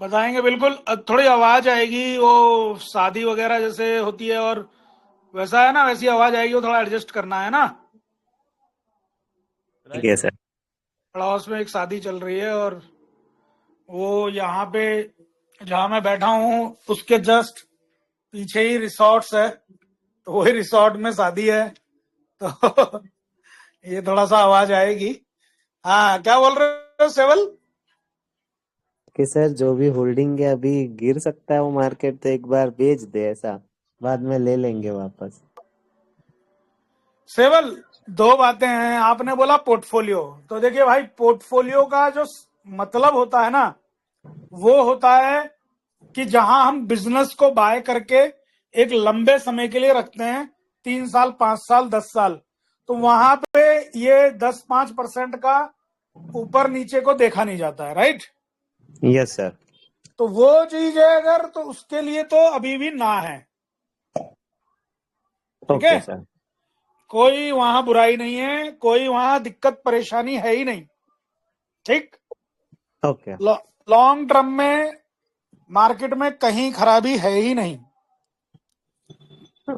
बताएंगे बिल्कुल। थोड़ी आवाज आएगी वो शादी वगैरह जैसे होती है, और वैसा है ना, वैसी आवाज आएगी, वो थोड़ा एडजस्ट करना है ना। ठीक है सर। हाउस में एक शादी चल रही है, और वो यहाँ पे जहाँ मैं बैठा हूँ उसके जस्ट पीछे ही रिसोर्ट्स है, तो वही रिसोर्ट में शादी है, तो ये थोड़ा सा आवाज आएगी। हाँ, क्या बोल रहे हो सेवल? कि सर जो भी होल्डिंग है अभी गिर सकता है वो मार्केट, तो एक बार बेच दे, ऐसा बाद में ले लेंगे वापस। सेवल, दो बातें हैं। आपने बोला पोर्टफोलियो, तो देखिए भाई, पोर्टफोलियो का जो मतलब होता है ना, वो होता है कि जहां हम बिजनेस को बाय करके एक लंबे समय के लिए रखते हैं, 3 साल, 5 साल, 10 साल, तो वहां पे ये 10-5% का ऊपर नीचे को देखा नहीं जाता है, राइट? Yes sir. तो वो चीज है अगर, तो उसके लिए तो अभी भी ना है। ठीक है, ओके सर। कोई वहां बुराई नहीं है, कोई वहां दिक्कत परेशानी है ही नहीं। ठीक। ओके। लॉन्ग टर्म में मार्केट में कहीं खराबी है ही नहीं।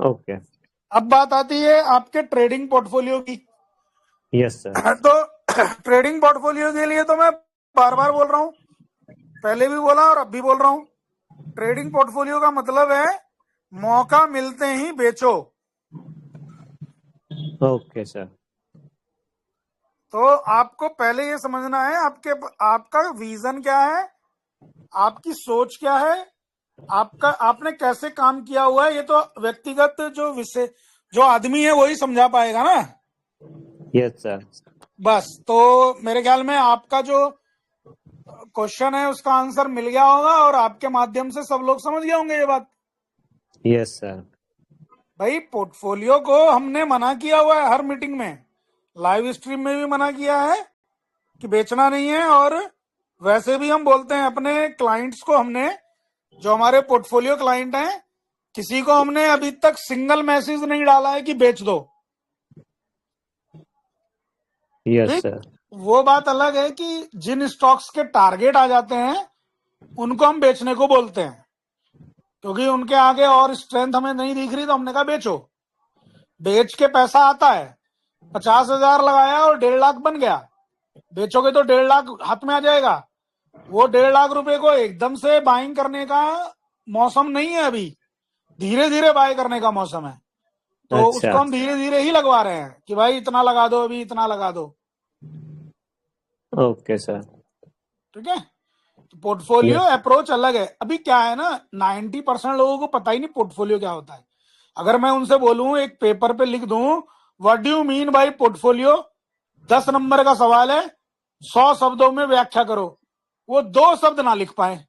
ओके। अब बात आती है आपके ट्रेडिंग पोर्टफोलियो की। Yes sir. तो ट्रेडिंग पोर्टफोलियो के लिए तो मैं बार बार बोल रहा हूं, पहले भी बोला और अब भी बोल रहा हूं, ट्रेडिंग पोर्टफोलियो का मतलब है मौका मिलते ही बेचो। Okay sir. तो आपको पहले ये समझना है आपका विजन क्या है, आपकी सोच क्या है, आपने कैसे काम किया हुआ है, ये तो व्यक्तिगत जो विषय जो आदमी है वही समझा पाएगा ना। Yes sir. बस, तो मेरे ख्याल में आपका जो क्वेश्चन है उसका आंसर मिल गया होगा, और आपके माध्यम से सब लोग समझ गए होंगे ये बात। Yes sir. भाई, पोर्टफोलियो को हमने मना किया हुआ है हर मीटिंग में, लाइव स्ट्रीम में भी मना किया है कि बेचना नहीं है, और वैसे भी हम बोलते हैं अपने क्लाइंट्स को, हमने जो हमारे पोर्टफोलियो क्लाइंट हैं, किसी को हमने अभी तक सिंगल मैसेज नहीं डाला है कि बेच दो। यस ठीक। सर। वो बात अलग है कि जिन स्टॉक्स के टारगेट आ जाते हैं उनको हम बेचने को बोलते हैं, क्योंकि उनके आगे और स्ट्रेंथ हमें नहीं दिख रही, तो हमने कहा बेचो। बेच के पैसा आता है, 50,000 लगाया और 1.5 लाख बन गया, बेचोगे तो 1.5 लाख हाथ में आ जाएगा। वो 1.5 लाख रुपए को एकदम से बाइंग करने का मौसम नहीं है अभी, धीरे धीरे बाय करने का मौसम है। तो अच्छा। उसको हम धीरे धीरे ही लगवा रहे हैं कि भाई इतना लगा दो, अभी इतना लगा दो। Okay sir. ठीक है, तो पोर्टफोलियो यस। अप्रोच अलग है। अभी क्या है ना, 90% लोगों को पता ही नहीं पोर्टफोलियो क्या होता है। अगर मैं उनसे बोलूं, एक पेपर पे लिख दूं, what do you mean by portfolio, 10 number का सवाल है, 100 शब्दों में व्याख्या करो, वो 2 शब्द ना लिख पाए,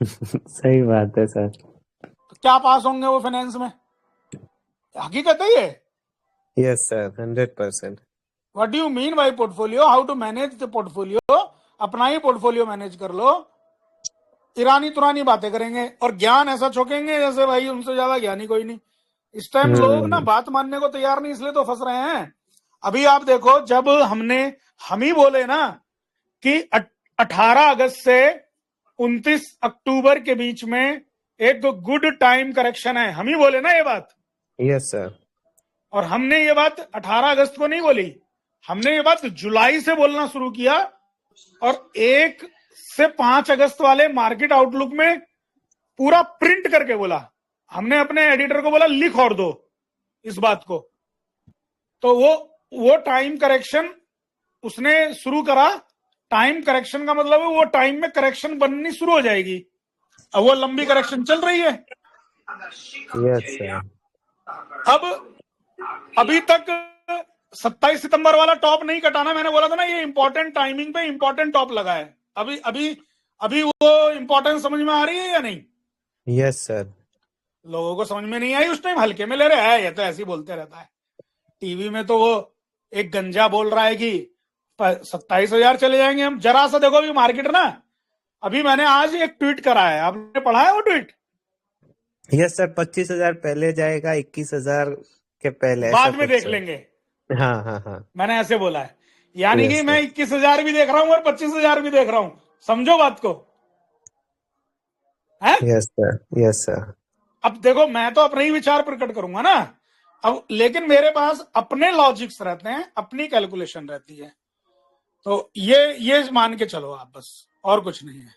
सही बात है सर। तो क्या पास होंगे वो फाइनेंस में? हकीकत है ये। Yes sir, 100%। What do you mean by portfolio, how to manage the portfolio, अपना ही पोर्टफोलियो मैनेज कर लो। ईरानी तुरानी बातें करेंगे और ज्ञान ऐसा छोकेंगे जैसे भाई उनसे ज्यादा ज्ञानी कोई नहीं। इस टाइम लोग ना हम्म। बात मानने को तैयार नहीं, इसलिए तो फंस रहे हैं। अभी आप देखो, जब हम ही बोले ना कि 18 अगस्त से 29 अक्टूबर के बीच में एक गुड टाइम करेक्शन है, हम ही बोले ना ये बात। Yes sir. और हमने ये बात 18 अगस्त को नहीं बोली, हमने ये बात जुलाई से बोलना शुरू किया, और 1 से 5 अगस्त वाले मार्केट आउटलुक में पूरा प्रिंट करके बोला। हमने अपने एडिटर को बोला लिख और दो इस बात को। तो वो टाइम करेक्शन उसने शुरू करा। टाइम करेक्शन का मतलब है वो टाइम में करेक्शन बननी शुरू हो जाएगी। अब वो लंबी करेक्शन चल रही है। Yes sir. अब अभी तक 27 सितंबर वाला टॉप नहीं कटाना, मैंने बोला था ना, ये इंपॉर्टेंट टाइमिंग पे इंपॉर्टेंट टॉप लगा है। अभी अभी अभी वो इंपॉर्टेंस समझ में आ रही है या नहीं? Yes sir. लोगों को समझ में नहीं आई उस टाइम, हल्के में ले रहे हैं, ये तो ऐसे ही बोलते रहता है। टीवी में तो वो एक गंजा बोल रहा है कि 27,000 चले जाएंगे हम। जरा सा देखो अभी मार्केट ना, अभी मैंने आज एक ट्वीट करा है, आपने पढ़ा है वो ट्वीट? यस सर, 25,000 पहले जाएगा, 21,000 के पहले, ऐसा बाद में कुछ देख सर। लेंगे, हाँ हाँ हाँ। मैंने ऐसे बोला है। यानी कि यस मैं सर। 21,000 भी देख रहा हूं और 25,000 भी देख रहा हूं, समझो बात को। है। Yes sir, yes sir. अब देखो, मैं तो अपने ही विचार प्रकट करूंगा ना, अब लेकिन मेरे पास अपने लॉजिक्स रहते हैं, अपनी कैलकुलेशन रहती है। तो ये मान के चलो आप, बस और कुछ नहीं है।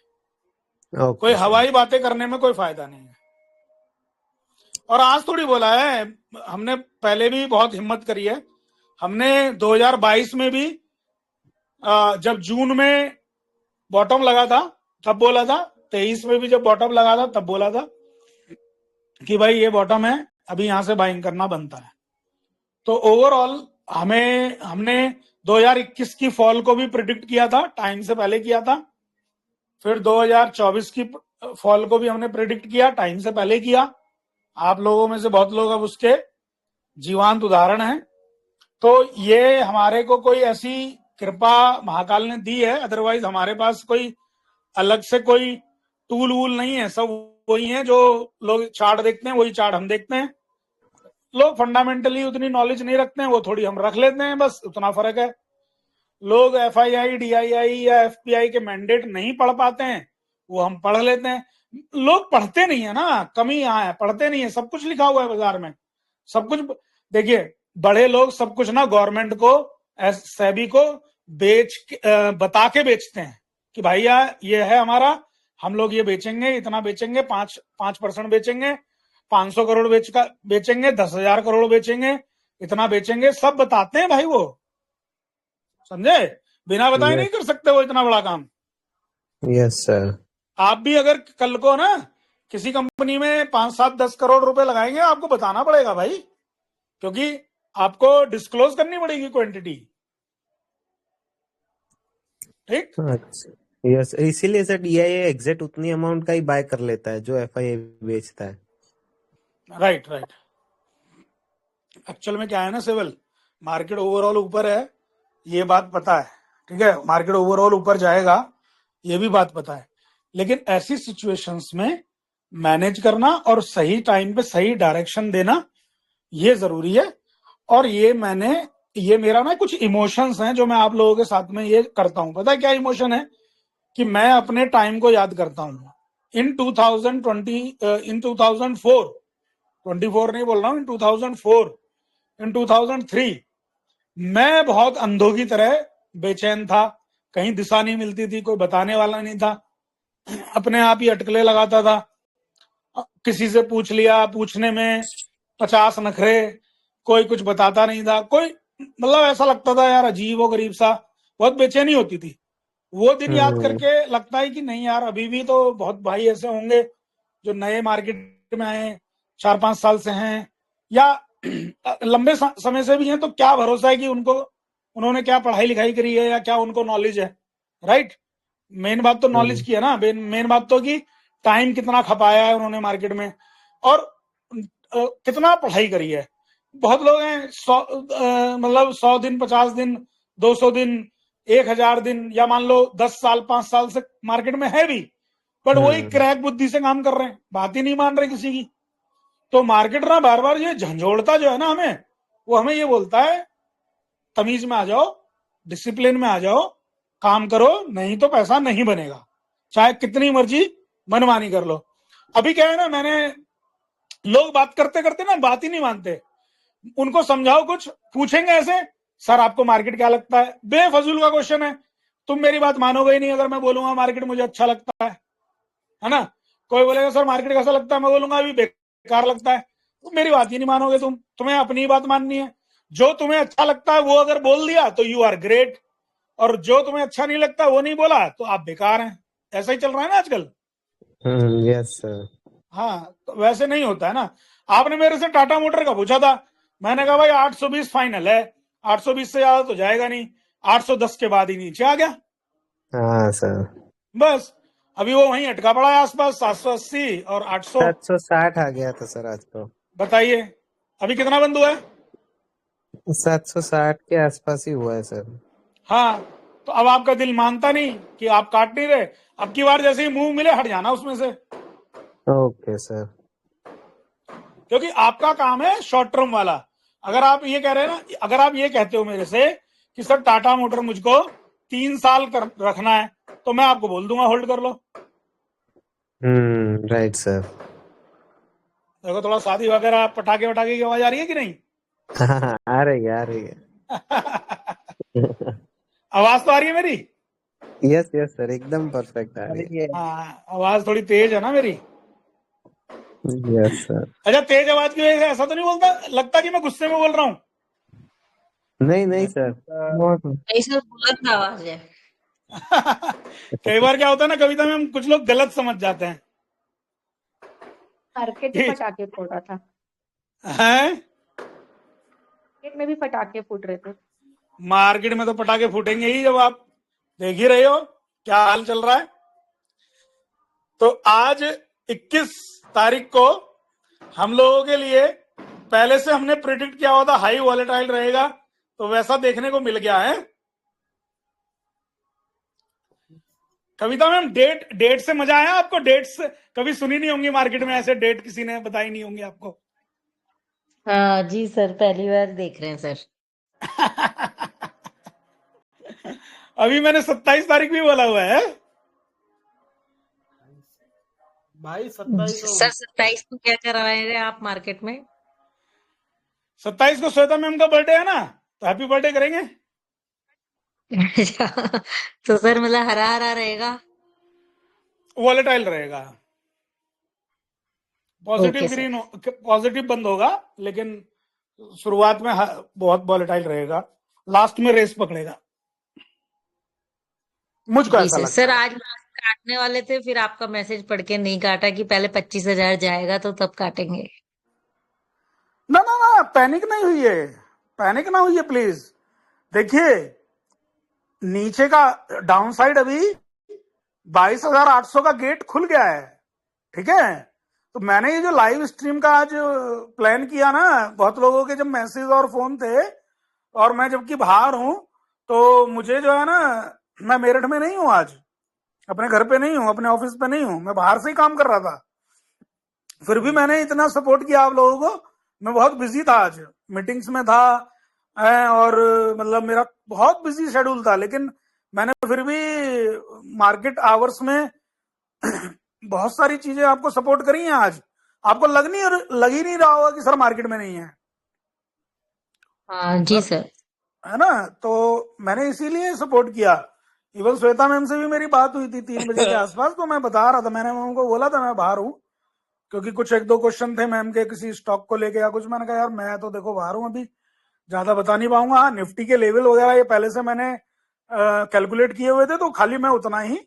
कोई ओके सर। हवाई बातें करने में कोई फायदा नहीं है। और आज थोड़ी बोला है, हमने पहले भी बहुत हिम्मत करी है। हमने 2022 में भी जब जून में बॉटम लगा था तब बोला था, 23 में भी जब बॉटम लगा था तब बोला था कि भाई ये बॉटम है, अभी यहां से बाइंग करना बनता है। तो ओवरऑल हमने 2021 की फॉल को भी प्रिडिक्ट किया था, टाइम से पहले किया था। फिर 2024 की फॉल को भी हमने प्रिडिक्ट किया, टाइम से पहले किया। आप लोगों में से बहुत लोग अब उसके जीवांत उदाहरण हैं। तो ये हमारे को कोई ऐसी कृपा महाकाल ने दी है, अदरवाइज हमारे पास कोई अलग से कोई टूल वूल नहीं है। सब वही है, जो लोग चार्ट देखते हैं वही चार्ट हम देखते हैं। लोग फंडामेंटली उतनी नॉलेज नहीं रखते हैं, वो थोड़ी हम रख लेते हैं, बस उतना फर्क है। लोग FII DII या FPI के मैंडेट नहीं पढ़ पाते हैं, वो हम पढ़ लेते हैं। लोग पढ़ते नहीं है ना, कमी यहाँ है, पढ़ते नहीं है। सब कुछ लिखा हुआ है बाजार में, सब कुछ। देखिए, बड़े लोग सब कुछ ना गवर्नमेंट को, सेबी को बता के बेचते हैं कि भैया ये है हमारा, हम लोग ये बेचेंगे, इतना बेचेंगे, 5% बेचेंगे, 500 करोड़ बेचेंगे, 10,000 करोड़ बेचेंगे, इतना बेचेंगे, सब बताते हैं भाई वो। समझे? बिना बताए नहीं यस, कर सकते वो इतना बड़ा काम। Yes sir. आप भी अगर कल को ना किसी कंपनी में 5, 7, 10 करोड़ रुपए लगाएंगे, आपको बताना पड़ेगा भाई, क्योंकि आपको डिस्क्लोज करनी पड़ेगी क्वांटिटी। ठीक। अच्छा, यस, इसीलिए सर DIA एग्जैक्ट उतनी अमाउंट का ही बाय कर लेता है जो FIA बेचता है। Right, right. एक्चुअल में क्या है ना सिविल, मार्केट ओवरऑल ऊपर है, ये बात पता है। ठीक है, मार्केट ओवरऑल ऊपर जाएगा, ये भी बात पता है। लेकिन ऐसी सिचुएशंस में मैनेज करना और सही टाइम पे सही डायरेक्शन देना, ये जरूरी है। और ये मेरा ना कुछ इमोशंस हैं जो मैं आप लोगों के साथ में ये करता हूं। पता है क्या इमोशन है? कि मैं अपने टाइम को याद करता हूं। इन 2004, 24 नहीं बोल रहा हूं, इन 2004, इन 2003 मैं बहुत अंधों की तरह बेचैन था। कहीं दिशा नहीं मिलती थी, कोई बताने वाला नहीं था, अपने आप ही अटकले लगाता था। किसी से पूछ लिया, पूछने में 50 नखरे, कोई कुछ बताता नहीं था, कोई मतलब ऐसा लगता था यार अजीब व गरीब सा, बहुत बेचैनी होती थी। वो दिन याद हम्म। करके लगता है कि नहीं यार, अभी भी तो बहुत भाई ऐसे होंगे जो नए मार्केट में आए, 4, 5 साल से हैं, या लंबे समय से भी हैं, तो क्या भरोसा है कि उन्होंने क्या पढ़ाई लिखाई करी है या क्या उनको नॉलेज है। राइट। मेन बात तो नॉलेज की है ना, मेन बात तो कि टाइम कितना खपाया है उन्होंने मार्केट में, और कितना पढ़ाई करी है। बहुत लोग हैं, मतलब 100 दिन, 50 दिन, 200 दिन, 1,000 दिन, या मान लो 10 साल, 5 साल से मार्केट में है भी, बट वही क्रैक बुद्धि से काम कर रहे हैं, बात ही नहीं मान रहे किसी की। तो मार्केट ना बार बार ये झंझोड़ता जो है ना हमें, वो हमें ये बोलता है तमीज में आ जाओ, डिसिप्लिन में आ जाओ, काम करो, नहीं तो पैसा नहीं बनेगा, चाहे कितनी मर्जी मनमानी कर लो। अभी क्या है ना, लोग बात करते करते ना बात ही नहीं मानते। उनको समझाओ कुछ, पूछेंगे ऐसे, सर आपको मार्केट क्या लगता है? बेफजूल का क्वेश्चन है, तुम मेरी बात मानोगे ही नहीं अगर मैं बोलूंगा मार्केट मुझे अच्छा लगता है ना। कोई बोलेगा सर मार्केट कैसा लगता है, मैं बोलूंगा अभी बेकार लगता है, तो मेरी बात ही नहीं मानोगे तुम, तुम्हें अपनी ही बात माननी है। जो तुम्हें अच्छा लगता है वो अगर बोल दिया तो यू आर ग्रेट, और जो तुम्हें अच्छा नहीं लगता वो नहीं बोला तो आप बेकार हैं। ऐसा ही चल रहा है ना आजकल। Yes sir. हाँ, तो वैसे नहीं होता है ना। आपने मेरे से टाटा मोटर का पूछा था, मैंने कहा भाई 820 फाइनल है, 820 से ज्यादा तो जाएगा नहीं, 810 के बाद ही नीचे आ गया, हाँ सर। बस। अभी वो वहीं अटका पड़ा है आसपास, 780 और 800। 760 आ गया था सर आज तो। बताइए अभी कितना बंद हुआ है? 760 के आसपास ही हुआ है सर। हाँ, तो अब आपका दिल मानता नहीं कि आप काट नहीं रहे, अब की बार जैसे ही मुंह मिले हट जाना उसमें से, ओके सर। क्योंकि आपका काम है शॉर्ट टर्म वाला। अगर आप ये कह रहे हैं ना, अगर आप ये कहते हो मेरे से कि सर टाटा मोटर मुझको 3 साल रखना है, तो मैं आपको बोल दूंगा होल्ड कर लो। Right sir. देखो थोड़ा शादी वगैरह पटाखे वटाखे की आवाज आ रही है कि नहीं? हाँ, आ रही है, आ रही है। आवाज तो आ रही है मेरी? यस यस सर, एकदम परफेक्ट आ रही है। हाँ, आवाज थोड़ी तेज है ना मेरी। Yes sir. अच्छा, तेज आवाज की वजह से ऐसा तो नहीं बोलता लगता कि मैं गुस्से में बोल रहा हूँ? नहीं नहीं सर, नहीं सर, बुलंद आवाज है। कई बार क्या होता है ना, कविता में हम कुछ लोग गलत समझ जाते हैं मार्केट में कि पटाखे फोड़ रहा था। हैं मार्केट में भी पटाखे फूट रहे थे। मार्केट में तो पटाखे फूटेंगे ही, जब आप देख ही रहे हो क्या हाल चल रहा है। तो आज 21 तारीख को हम लोगों के लिए पहले से हमने प्रिडिक्ट किया हुआ था हाई वॉलेटाइल रहेगा, तो वैसा देखने को मिल गया है। कविता मैम, डेट से मजा आया आपको? डेट्स कभी सुनी नहीं होंगी मार्केट में, ऐसे डेट किसी ने बताई नहीं होंगी आपको। हाँ जी सर, पहली बार देख रहे हैं सर। अभी मैंने 27 तारीख भी बोला हुआ है भाई 27 सर 27 को क्या करवाएंगे आप मार्केट में? 27 को श्वेता मैम का बर्थडे है ना, तो हैप्पी बर्थडे करेंगे। तो सर मतलब हरा हरा रहेगा? वॉलेटाइल रहेगा, positive okay sir. Green, positive बंद होगा, लेकिन शुरुआत में बहुत वॉलेटाइल रहेगा, लास्ट में रेस पकड़ेगा, मुझको जी ऐसा सर। लगता सर है। आज काटने वाले थे, फिर आपका मैसेज पढ़ के नहीं काटा कि पहले 25,000 जाएगा तो तब काटेंगे। ना ना ना, पैनिक नहीं हुई है, पैनिक ना हुई है प्लीज। देखिए, नीचे का डाउन साइड अभी 22,800 का गेट खुल गया है, ठीक है। तो मैंने ये जो लाइव स्ट्रीम का आज प्लान किया ना, बहुत लोगों के जब मैसेज और फोन थे, और मैं जबकि बाहर हूं, तो मुझे जो है ना, मैं मेरठ में नहीं हूं आज, अपने घर पे नहीं हूं, अपने ऑफिस पे नहीं हूं, मैं बाहर से ही काम कर रहा था। फिर भी मैंने इतना सपोर्ट किया आप लोगों को। मैं बहुत बिजी था आज, मीटिंग्स में था, और मतलब मेरा बहुत बिजी शेड्यूल था, लेकिन मैंने फिर भी मार्केट आवर्स में बहुत सारी चीजें आपको सपोर्ट करी हैं आज। आपको लग ही नहीं रहा होगा कि सर मार्केट में नहीं है। हाँ जी सर। है ना, तो मैंने इसीलिए सपोर्ट किया। इवन श्वेता मैम से भी मेरी बात हुई थी 3 बजे के आसपास, तो मैं बता रहा था, मैंने मैम को बोला था मैं बाहर हूँ, क्योंकि कुछ 1-2 क्वेश्चन थे मैम के किसी स्टॉक को लेके या कुछ। मैंने कहा यार मैं तो देखो बाहर हूँ, अभी ज्यादा बता नहीं पाऊंगा। हाँ, निफ्टी के लेवल वगैरह ये पहले से मैंने कैलकुलेट किए हुए थे, तो खाली मैं उतना ही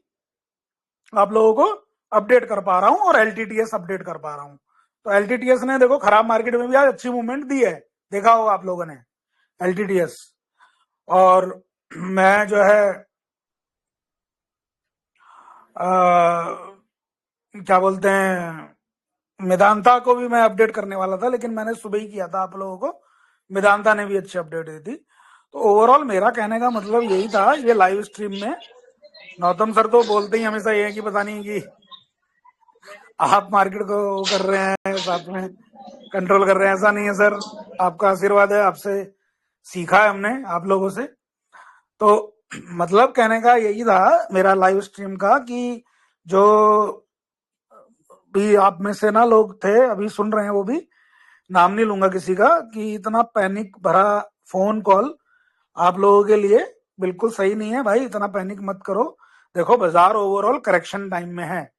आप लोगों को अपडेट कर पा रहा हूँ, और एलटीटीएस अपडेट कर पा रहा हूँ। तो एलटीटीएस ने देखो खराब मार्केट में भी आज अच्छी मूवमेंट दी है, देखा होगा आप लोगों ने एलटीटीएस। और मैं जो है क्या बोलते हैं, मेदांता को भी मैं अपडेट करने वाला था, लेकिन मैंने सुबह ही किया था आप लोगों को। मेदांता ने भी अच्छी अपडेट दी थी। तो ओवरऑल मेरा कहने का मतलब यही था, ये लाइव स्ट्रीम में गौतम सर तो बोलते ही हमेशा ये है कि पता नहीं कि आप मार्केट को कर रहे हैं, साथ में कंट्रोल कर रहे हैं। ऐसा नहीं है सर, आपका आशीर्वाद है, आपसे सीखा है हमने, आप लोगों से। तो मतलब कहने का यही था मेरा लाइव स्ट्रीम का, कि जो भी आप में से ना लोग थे अभी सुन रहे हैं, वो भी नाम नहीं लूंगा किसी का, कि इतना पैनिक भरा फोन कॉल आप लोगों के लिए बिल्कुल सही नहीं है। भाई इतना पैनिक मत करो, देखो बाजार ओवरऑल करेक्शन टाइम में है।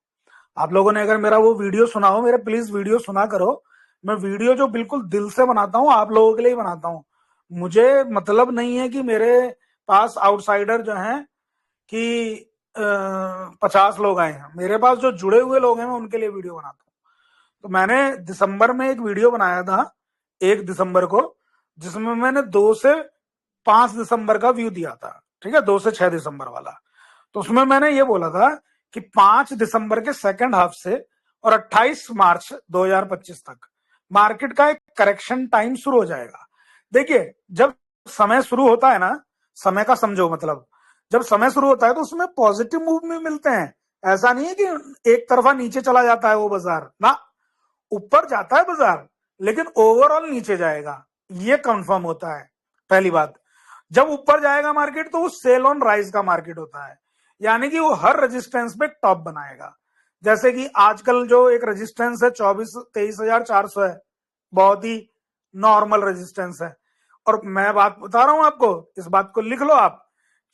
आप लोगों ने अगर मेरा वो वीडियो सुना हो, मेरे प्लीज वीडियो सुना करो। मैं वीडियो जो बिल्कुल दिल से बनाता हूँ, आप लोगों के लिए ही बनाता हूँ। मुझे मतलब नहीं है कि मेरे पास आउटसाइडर जो हैं कि 50 लोग आए हैं। मेरे पास जो जुड़े हुए लोग हैं, मैं उनके लिए वीडियो बनाता हूँ। तो मैंने दिसंबर में एक वीडियो बनाया था 1 दिसंबर को, जिसमें मैंने 2 से 5 दिसंबर का व्यू दिया था, ठीक है, 2 से 6 दिसंबर वाला। तो उसमें मैंने ये बोला था कि 5 दिसंबर के सेकंड हाफ से और 28 मार्च 2025 तक मार्केट का एक करेक्शन टाइम शुरू हो जाएगा। देखिए, जब समय शुरू होता है ना, समय का समझो मतलब, जब समय शुरू होता है तो उसमें पॉजिटिव मूव में मिलते हैं। ऐसा नहीं है कि एक तरफा नीचे चला जाता है वो बाजार ना, ऊपर जाता है बाजार, लेकिन ओवरऑल नीचे जाएगा, ये कंफर्म होता है। पहली बात, जब ऊपर जाएगा मार्केट तो वो सेल ऑन राइज का मार्केट होता है, यानी कि वो हर रेजिस्टेंस पे टॉप बनाएगा। जैसे कि आजकल जो एक रेजिस्टेंस है 23,400 है, बहुत ही नॉर्मल रेजिस्टेंस है। और मैं बात बता रहा हूं आपको, इस बात को लिख लो आप,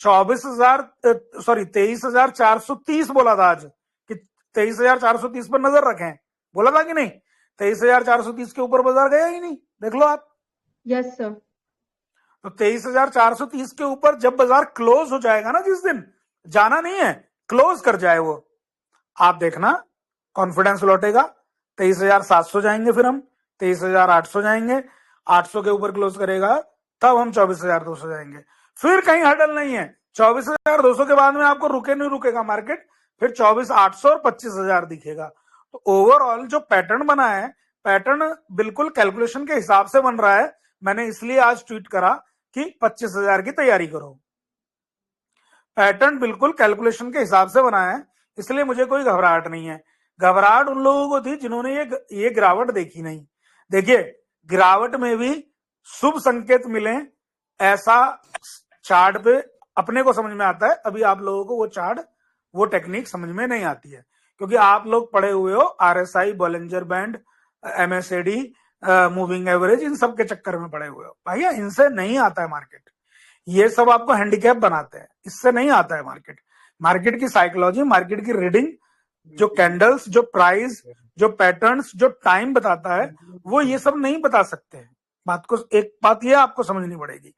23,430 बोला था आज कि 23,430 पर नजर रखें, बोला था कि नहीं? 23,430 के ऊपर बाजार गया ही नहीं, देख लो आप। Yes sir. तो 23,430 के ऊपर जब बाजार क्लोज हो जाएगा ना, जिस दिन जाना नहीं है, क्लोज कर जाए वो, आप देखना कॉन्फिडेंस लौटेगा। 23,700 जाएंगे, फिर हम 23,800 जाएंगे, 800 के ऊपर क्लोज करेगा तब हम 24,200 जाएंगे। फिर कहीं हडल नहीं है, 24,200 के बाद में आपको रुके नहीं रुकेगा मार्केट, फिर 24,800 और 25,000 दिखेगा। तो ओवरऑल जो पैटर्न बना है, पैटर्न बिल्कुल कैलकुलेशन के हिसाब से बन रहा है। मैंने इसलिए आज ट्वीट करा कि 25,000 की तैयारी करो। पैटर्न बिल्कुल कैलकुलेशन के हिसाब से बना है, इसलिए मुझे कोई घबराहट नहीं है। घबराहट उन लोगों को थी जिन्होंने ये गिरावट देखी नहीं। देखिए, गिरावट में भी शुभ संकेत मिले ऐसा चार्ट पे अपने को समझ में आता है। अभी आप लोगों को वो चार्ट, वो टेक्निक समझ में नहीं आती है, क्योंकि आप लोग पढ़े हुए हो RSI, Bollinger band, MSAD, moving average, इन सब के चक्कर में पड़े हुए हो। भैया इनसे नहीं आता है मार्केट, ये सब आपको हैंडीकैप बनाते हैं, इससे नहीं आता है मार्केट। मार्केट की साइकोलॉजी, मार्केट की रीडिंग, जो कैंडल्स, जो प्राइस, जो पैटर्न्स, जो टाइम बताता है, वो ये सब नहीं बता सकते हैं। एक बात ये आपको समझनी पड़ेगी।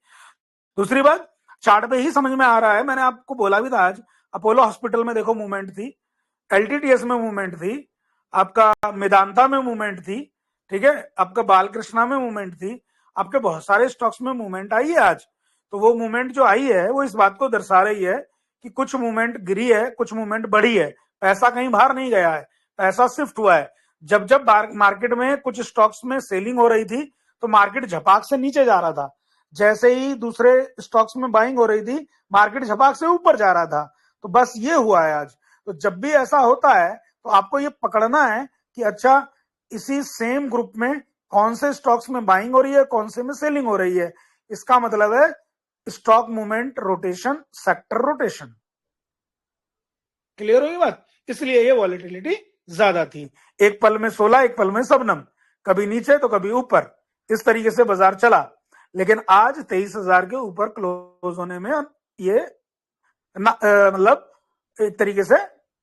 दूसरी बात, चार्ट पे ही समझ में आ रहा है। मैंने आपको बोला भी था आज, अपोलो हॉस्पिटल में देखो मूवमेंट थी, एलटीटीएस में मूवमेंट थी, आपका मेदांता में मूवमेंट थी, ठीक है, आपका बालकृष्णा में मूवमेंट थी, आपके बहुत सारे स्टॉक्स में मूवमेंट आई है आज। तो वो मूवमेंट जो आई है वो इस बात को दर्शा रही है कि कुछ मूवमेंट गिरी है, कुछ मूवमेंट बढ़ी है। पैसा कहीं बाहर नहीं गया है, पैसा शिफ्ट हुआ है। जब जब मार्केट में कुछ स्टॉक्स में सेलिंग हो रही थी तो मार्केट झपाक से नीचे जा रहा था, जैसे ही दूसरे स्टॉक्स में बाइंग हो रही थी मार्केट झपाक से ऊपर जा रहा था। तो बस ये हुआ है आज। तो जब भी ऐसा होता है तो आपको ये पकड़ना है कि अच्छा, इसी सेम ग्रुप में कौन से स्टॉक्स में बाइंग हो रही है, कौन से में सेलिंग हो रही है। इसका मतलब है stock movement rotation, sector rotation. Clear हुई बात? इसलिए ये वॉलेटिलिटी ज्यादा थी। एक पल में 16, एक पल में शबनम, कभी नीचे तो कभी ऊपर, इस तरीके से बाजार चला। लेकिन आज 23,000 के ऊपर क्लोज होने में ये मतलब एक तरीके से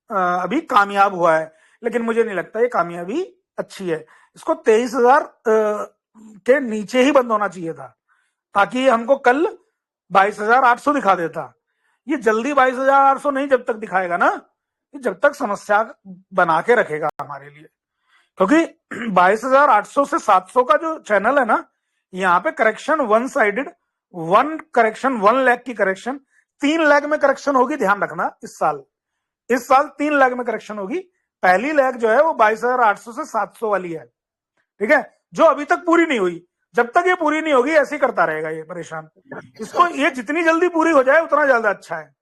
अभी कामयाब हुआ है। लेकिन मुझे नहीं लगता ये कामयाबी अच्छी है। इसको 23,000 के नीचे ही बंद होना चाहिए था, ताकि हमको कल 22,800 दिखा देता। ये जल्दी 22,800 नहीं जब तक दिखाएगा ना, ये जब तक समस्या बना के रखेगा हमारे लिए। क्योंकि 22,800 से 700 का जो चैनल है ना, यहाँ पे correction one sided, one correction, 1 lakh की करेक्शन, 3 लाख में करेक्शन होगी। ध्यान रखना, इस साल 3 लाख में करेक्शन होगी। पहली लेग जो है वो 22,800 से 700 वाली है, ठीक है, जो अभी तक पूरी नहीं हुई। जब तक ये पूरी नहीं होगी ऐसे ही करता रहेगा ये परेशान। इसको ये जितनी जल्दी पूरी हो जाए उतना ज्यादा अच्छा है।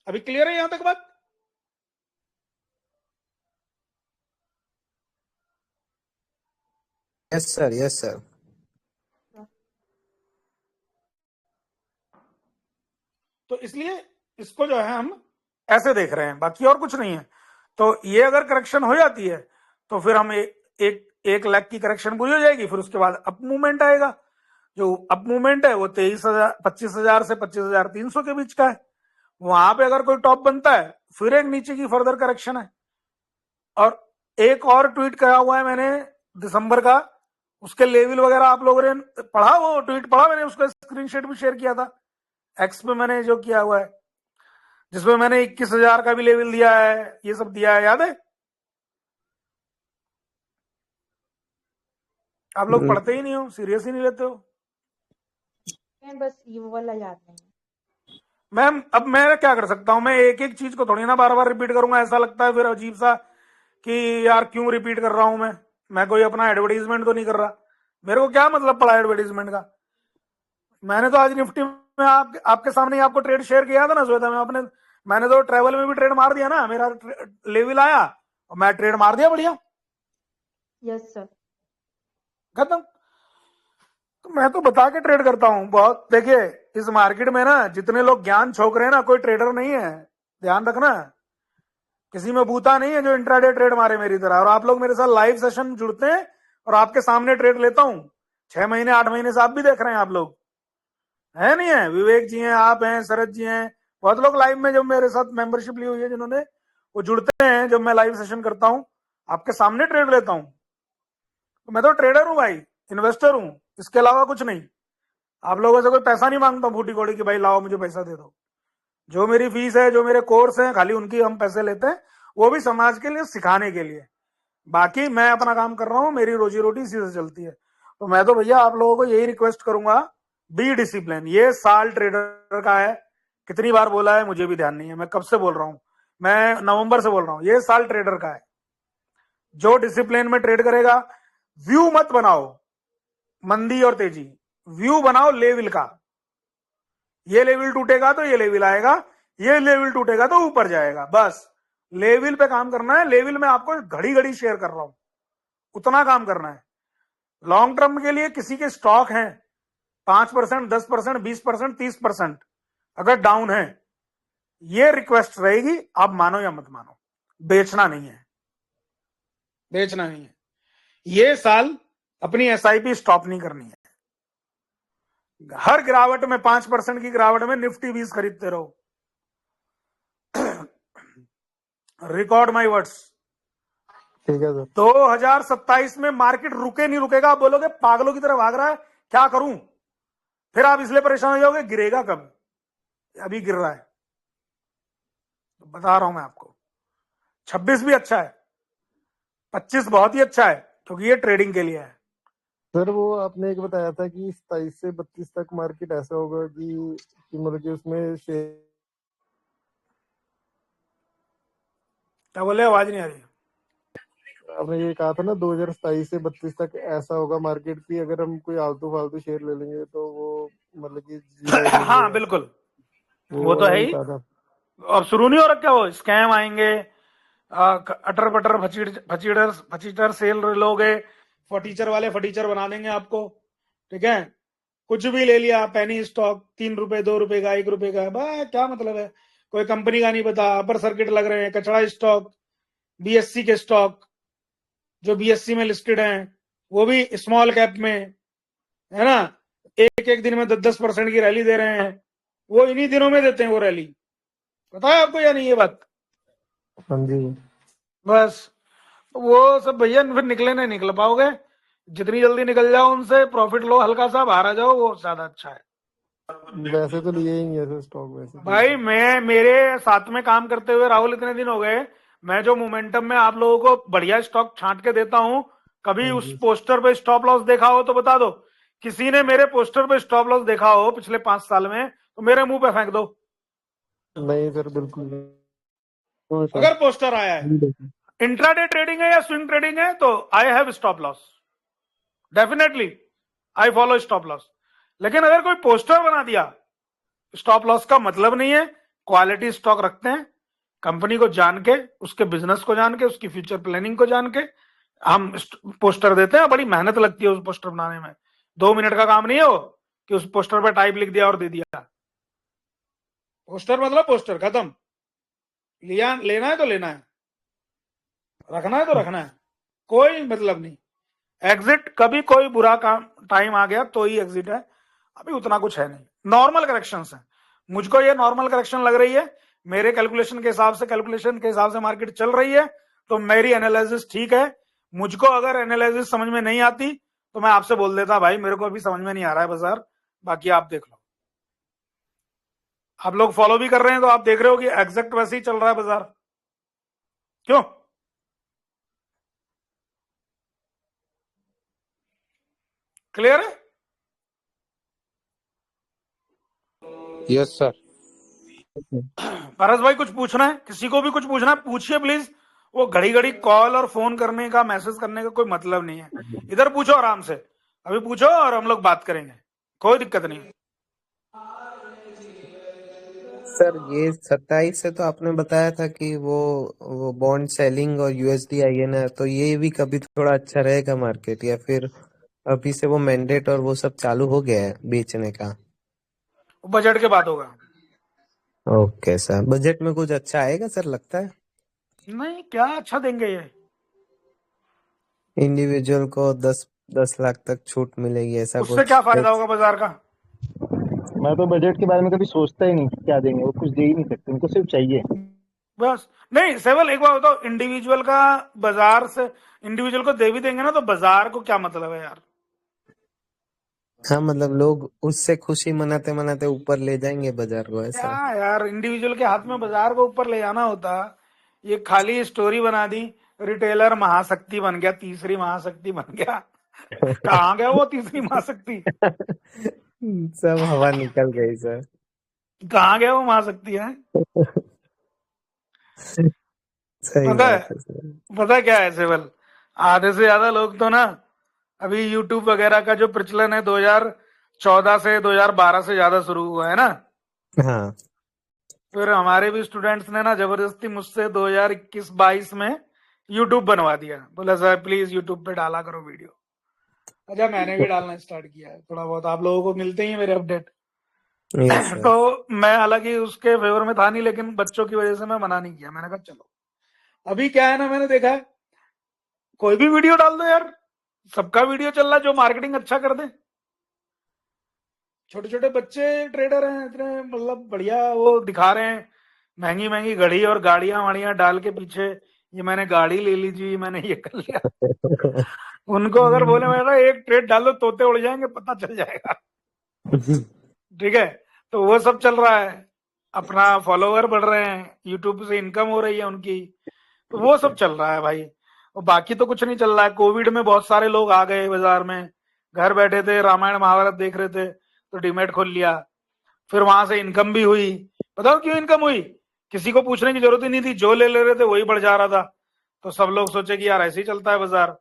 अभी क्लियर है यहां तक बात? Yes sir, yes sir. तो इसलिए इसको जो है हम ऐसे देख रहे हैं, बाकी और कुछ नहीं है। तो ये अगर करेक्शन हो जाती है तो फिर हम एक लाख की करेक्शन पूरी हो जाएगी, फिर उसके बाद अप मूवमेंट आएगा। जो अप मूवमेंट है वो 25,000 से 25,300 के बीच का है। वहां पे अगर कोई टॉप बनता है फिर एक नीचे की फर्दर करेक्शन है। और एक और ट्वीट करा हुआ है मैंने दिसंबर का, उसके लेवल वगैरह आप लोगों ने पढ़ा, वो ट्वीट पढ़ा मैंने, उसका स्क्रीनशॉट भी शेयर किया था एक्स पे मैंने जो किया हुआ है, जिसमें मैंने 21,000 का भी लेवल दिया है, ये सब दिया है, याद है? आप लोग पढ़ते ही नहीं हो, सीरियस ही नहीं लेते हो। बस ये वाला याद नहीं। मैम अब मैं क्या कर सकता हूं, मैं एक एक चीज को थोड़ी ना बार बार रिपीट करूंगा। ऐसा लगता है फिर अजीब सा कि यार क्यों रिपीट कर रहा हूं मैं कोई अपना एडवर्टीजमेंट तो नहीं कर रहा। मेरे को क्या मतलब पड़ा एडवर्टीजमेंट का? मैंने तो आज निफ्टी में आपके सामने ही आपको ट्रेड शेयर किया था ना श्वेता में। मैंने तो ट्रेवल में भी ट्रेड मार दिया ना, मेरा लेवल आया और मैं ट्रेड मार दिया, बढ़िया। Yes sir. खत्म। तो मैं तो बता के ट्रेड करता हूं बहुत। देखिए इस मार्केट में ना जितने लोग ज्ञान छोक रहे हैं ना, कोई ट्रेडर नहीं है, ध्यान रखना। किसी में बूता नहीं है जो इंट्राडे ट्रेड मारे मेरी तरह। और आप लोग मेरे साथ लाइव सेशन जुड़ते हैं और आपके सामने ट्रेड लेता हूं। 6 महीने 8 महीने से आप भी देख रहे हैं। आप लोग है नहीं है, विवेक जी हैं, आप हैं, शरद जी हैं, बहुत लोग लाइव में जब मेरे साथ मेंबरशिप ली हुई है जिन्होंने, वो जुड़ते हैं जब मैं लाइव सेशन करता हूं, आपके सामने ट्रेड लेता हूं। तो मैं तो ट्रेडर हूं भाई, इन्वेस्टर हूं, इसके अलावा कुछ नहीं। आप लोगों से कोई पैसा नहीं मांगता फूटी कोड़ी कि भाई लाओ मुझे पैसा दे दो। जो मेरी फीस है, जो मेरे कोर्स हैं, खाली उनकी हम पैसे लेते हैं, वो भी समाज के लिए सिखाने के लिए। बाकी मैं अपना काम कर रहा हूँ, मेरी रोजी रोटी इसी से चलती है। तो मैं तो भैया आप लोगों को यही रिक्वेस्ट करूंगा, बी डिसिप्लिन। ये साल ट्रेडर का है, कितनी बार बोला है मुझे भी ध्यान नहीं है, मैं कब से बोल रहा हूँ, मैं नवंबर से बोल रहा हूँ, ये साल ट्रेडर का है। जो डिसिप्लिन में ट्रेड करेगा, व्यू मत बनाओ मंदी और तेजी, व्यू बनाओ लेवल का। ये लेवल टूटेगा तो ये लेवल आएगा, ये लेवल टूटेगा तो ऊपर जाएगा। बस लेवल पे काम करना है। लेवल में आपको घड़ी घड़ी शेयर कर रहा हूं, उतना काम करना है। लॉन्ग टर्म के लिए किसी के स्टॉक हैं 5%, 10%, 20%, 30% अगर डाउन है, ये रिक्वेस्ट रहेगी, आप मानो या मत मानो, बेचना नहीं है, बेचना नहीं है। ये साल अपनी एसआईपी स्टॉप नहीं करनी है। हर गिरावट में 5% की गिरावट में निफ्टी 20 खरीदते रहो। Record my words. ठीक है सर। 2027 में मार्केट रुके नहीं रुकेगा। आप बोलोगे पागलों की तरह भाग रहा है, क्या करूं? फिर आप इसलिए परेशान हो जाओगे गिरेगा कब, अभी गिर रहा है। तो बता रहा हूं मैं आपको, 26 भी अच्छा है, 25 बहुत ही अच्छा है, क्योंकि ये ट्रेडिंग के लिए है। सर वो आपने एक बताया था कि 27 से 32 तक मार्केट ऐसा होगा कि मतलब कि उसमें शेयर, क्या बोले, आवाज नहीं आ रही। आपने ये कहा था ना 2027 से 32 तक ऐसा होगा मार्केट की, अगर हम कोई आलतू फालतू शेयर ले लेंगे तो वो मतलब कि जीरो हो जाएंगे। हाँ बिल्कुल, वो तो है आपने ही। कहा था। अब शुरू नहीं हो रखा, वो स्कैम आएंगे, अटर पटर फचीटर सेल लोगे, फटीचर वाले फटीचर बना देंगे आपको। ठीक है, कुछ भी ले लिया, पेनी स्टॉक 3 रुपए 2 रुपए का 1 रुपए का, भाई क्या मतलब है, कोई कंपनी का नहीं पता, अपर सर्किट लग रहे हैं, कचड़ा स्टॉक, बीएससी के स्टॉक जो बीएससी में लिस्टेड हैं, वो भी स्मॉल कैप में, है ना, एक एक दिन में 10-10% की रैली दे रहे हैं। वो इन्हीं दिनों में देते हैं वो रैली, पता है आपको या नहीं ये बात? हाँ जी। बस वो सब भैया फिर निकले नहीं निकल पाओगे। जितनी जल्दी निकल जाओ उनसे, प्रॉफिट लो, हल्का सा बाहर आ जाओ, वो ज्यादा अच्छा है। वैसे तो लिए ही नहीं है सर स्टॉक वैसे तो। भाई मैं, मेरे साथ में काम करते हुए राहुल इतने दिन हो गए, मैं जो मोमेंटम में आप लोगों को बढ़िया स्टॉक छांट के देता हूं, कभी हाँ उस जी। पोस्टर पे स्टॉप लॉस देखा हो तो बता दो। किसी ने मेरे पोस्टर पे स्टॉप लॉस देखा हो पिछले 5 साल में तो मेरे मुंह पे फेंक दो, नहीं सर बिल्कुल नहीं। वो सर अगर पोस्टर आया है। इंट्राडे ट्रेडिंग है या स्विंग ट्रेडिंग है तो I have stop loss, definitely I follow stop loss. लेकिन अगर कोई पोस्टर बना दिया, स्टॉप लॉस का मतलब नहीं है। क्वालिटी स्टॉक रखते हैं, कंपनी को जान के, उसके बिजनेस को जान के, उसकी फ्यूचर प्लानिंग को जान के हम पोस्टर देते हैं। बड़ी मेहनत लगती है उस पोस्टर बनाने में, 2 मिनट का काम नहीं है वो कि उस पोस्टर पे टाइप लिख दिया और दे दिया। पोस्टर मतलब पोस्टर, खत्म। लिया, लेना है तो लेना है, रखना है तो रखना है, कोई मतलब नहीं। एग्जिट कभी कोई बुरा काम टाइम आ गया तो ही एग्जिट है, अभी उतना कुछ है नहीं। नॉर्मल करेक्शंस है, मुझको ये नॉर्मल करेक्शन लग रही है, मेरे कैलकुलेशन के हिसाब से मार्केट चल रही है, तो मेरी एनालिसिस ठीक है। मुझको अगर एनालिसिस समझ में नहीं आती तो मैं आपसे बोल देता भाई मेरे को अभी समझ में नहीं आ रहा है बाजार, बाकी आप देख लो। आप लोग फॉलो भी कर रहे हैं तो आप देख रहे हो कि एग्जैक्ट वैसे ही चल रहा है बाजार। क्यों? क्लियर है? Yes sir. पारस भाई कुछ पूछना है? किसी को भी कुछ पूछना है पूछिए प्लीज। वो घड़ी घड़ी कॉल और फोन करने का, मैसेज करने का कोई मतलब नहीं है। इधर पूछो आराम से, अभी पूछो और हम लोग बात करेंगे, कोई दिक्कत नहीं। सर ये 27 से तो आपने बताया था कि वो बॉन्ड सेलिंग और यूएसडी INR, तो ये भी कभी थोड़ा अच्छा रहेगा मार्केट, या फिर अभी से वो मैंडेट और वो सब चालू हो गया है बेचने का? बजट के बाद होगा। ओके सर, बजट में कुछ अच्छा आएगा सर लगता है? नहीं, क्या अच्छा देंगे ये? इंडिविजुअल को 10 लाख तक छूट मिलेगी, ऐसा उससे कुछ क्या फायदा टैक्स। होगा बाजार का? मैं तो बजट के बारे में कभी सोचता ही नहीं कि क्या देंगे, वो कुछ दे ही नहीं सकते, उनको सिर्फ चाहिए। बस नहीं सेवल, एक बार बताओ, इंडिविजुअल का बाजार से इंडिविजुअल को दे भी देंगे ना, तो बाजार को क्या मतलब है यार? हाँ, मतलब लोग उससे खुशी मनाते मनाते ऊपर ले जाएंगे बाजार को, क्या ऐसा। यार, इंडिविजुअल के हाथ में बाजार को ऊपर ले जाना होता, ये खाली स्टोरी बना दी। रिटेलर महाशक्ति बन गया, तीसरी महाशक्ति बन गया। कहाँ गया वो तीसरी महाशक्ति? सब हवा निकल गई सर। कहाँ गया वो महाशक्ति है? सही पता है, बात है सर। पता क्या है सेवल, आधे से ज्यादा लोग तो ना अभी यूट्यूब वगैरह का जो प्रचलन है 2014 से 2012 से ज्यादा शुरू हुआ है ना, हाँ। फिर हमारे भी स्टूडेंट्स ने ना जबरदस्ती मुझसे 2021-22 में यूट्यूब बनवा दिया। बोला सर प्लीज यूट्यूब पे डाला करो वीडियो। अच्छा, मैंने भी डालना स्टार्ट किया है थोड़ा बहुत, आप लोगों को मिलते ही मेरे अपडेट। Yes sir. तो मैं हालांकि उसके फेवर में था नहीं, लेकिन बच्चों की वजह से मैं मना नहीं किया। मैंने कहा चलो, अभी क्या है ना, मैंने देखा है कोई भी वीडियो डाल दो यार, सबका वीडियो चल रहा है जो मार्केटिंग अच्छा कर दे। छोटे छोटे बच्चे ट्रेडर हैं इतने, मतलब बढ़िया वो दिखा रहे हैं, महंगी महंगी घड़ी और गाड़ियां वाड़ियां डाल के पीछे, ये मैंने गाड़ी ले ली जी, मैंने ये कर लिया। उनको अगर बोले मैं एक ट्रेड डाल दो, तोते उड़ जाएंगे, पता चल जाएगा। ठीक है, तो वो सब चल रहा है, अपना फॉलोवर बढ़ रहे हैं, यूट्यूब से इनकम हो रही है उनकी, तो वो सब चल रहा है भाई। और बाकी तो कुछ नहीं चल रहा है। कोविड में बहुत सारे लोग आ गए बाजार में, घर बैठे थे, रामायण महाभारत देख रहे थे, तो डीमेट खोल लिया, फिर वहां से इनकम भी हुई। बताओ क्यों इनकम हुई? किसी को पूछने की जरूरत ही नहीं थी, जो ले रहे थे वही बढ़ जा रहा था। तो सब लोग सोचे कि यार ऐसे ही चलता है बाजार।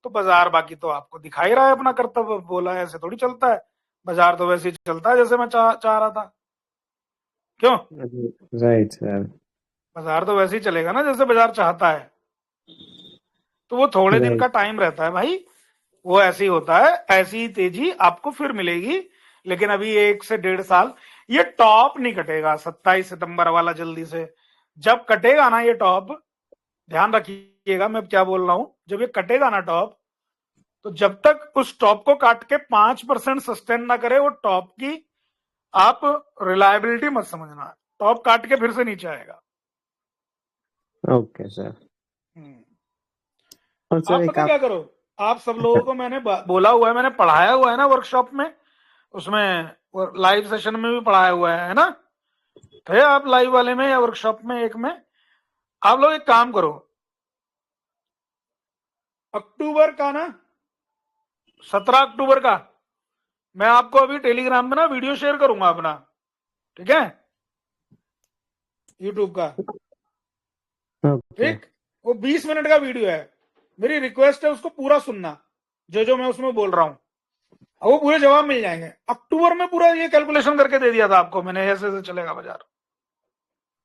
तो बाजार बाकी तो आपको दिखाई रहा है, अपना कर्तव्य बोला है, ऐसे थोड़ी चलता है बाजार, तो वैसे ही चलता है जैसे मैं चाह रहा था। क्यों? Right sir. बाजार तो वैसे ही चलेगा ना जैसे बाजार चाहता है। तो वो थोड़े दिन राइट। का टाइम रहता है भाई, वो ऐसे ही होता है, ऐसी ही तेजी आपको फिर मिलेगी। लेकिन अभी 1 से 1.5 साल ये टॉप नहीं कटेगा, 27 सितंबर वाला जल्दी से। जब कटेगा ना ये टॉप, ध्यान रखिएगा मैं क्या बोल रहा हूं, जब ये कटेगा ना टॉप, तो जब तक उस टॉप को काट के 5% सस्टेन ना करे वो टॉप की, आप रिलायबिलिटी मत समझना। टॉप काट के फिर से नीचे आएगा। Okay sir. और सर आप एक पता आप। क्या करो, आप सब लोगों को मैंने बोला हुआ है, मैंने पढ़ाया हुआ है ना वर्कशॉप में, उसमें लाइव सेशन में भी पढ़ाया हुआ है ना। थे आप लाइव वाले में या वर्कशॉप में एक में? आप लोग एक काम करो, अक्टूबर का ना 17 अक्टूबर का मैं आपको अभी टेलीग्राम में ना वीडियो शेयर करूंगा अपना, ठीक है, यूट्यूब का। ओके। ठीक, वो 20 मिनट का वीडियो है, मेरी रिक्वेस्ट है उसको पूरा सुनना, जो जो मैं उसमें बोल रहा हूं, वो पूरे जवाब मिल जाएंगे। अक्टूबर में पूरा ये कैलकुलेशन करके दे दिया था आपको मैंने, ऐसे ऐसे चलेगा बाजार।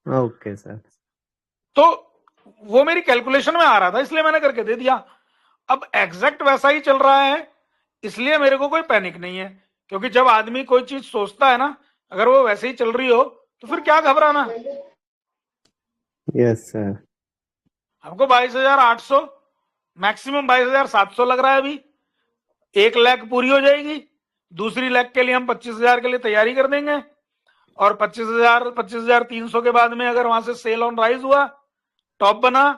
Okay sir. तो वो मेरी कैलकुलेशन में आ रहा था, इसलिए मैंने करके दे दिया। अब एग्जैक्ट वैसा ही चल रहा है, इसलिए मेरे को कोई पैनिक नहीं है। क्योंकि जब आदमी कोई चीज सोचता है ना, अगर वो वैसे ही चल रही हो तो फिर क्या घबराना। Yes sir. हमको 22,800 मैक्सिमम 22,700 लग रहा है अभी। 1 लाख पूरी हो जाएगी, दूसरी लाख के लिए हम 25,000 के लिए तैयारी कर देंगे, और 25,300 के बाद में अगर वहां से सेल ऑन राइज हुआ, टॉप बना,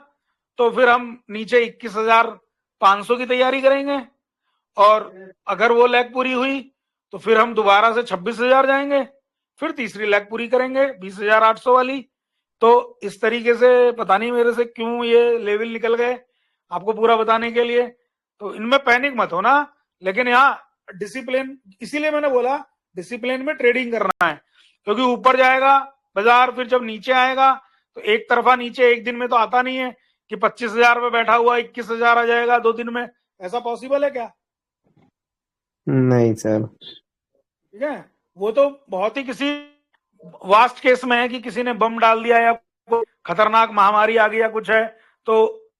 तो फिर हम नीचे 21,500 की तैयारी करेंगे। और अगर वो लाख पूरी हुई तो फिर हम दोबारा से 26,000 जाएंगे, फिर तीसरी लाख पूरी करेंगे 20,800 वाली। तो इस तरीके से पता नहीं मेरे से क्यों ये लेवल निकल गए, आपको पूरा बताने के लिए। तो इनमें पैनिक मत होना, लेकिन यहाँ डिसिप्लिन, इसीलिए मैंने बोला डिसिप्लिन में ट्रेडिंग करना है। क्योंकि ऊपर जाएगा बाजार, फिर जब नीचे आएगा तो एक तरफा नीचे एक दिन में तो आता नहीं है कि 25,000 में बैठा हुआ 21,000 आ जाएगा 2 दिन में। ऐसा पॉसिबल है क्या? नहीं सर। ठीक है, वो तो बहुत ही किसी वास्ट केस में है कि किसी ने बम डाल दिया या कोई खतरनाक महामारी आ गई या कुछ है तो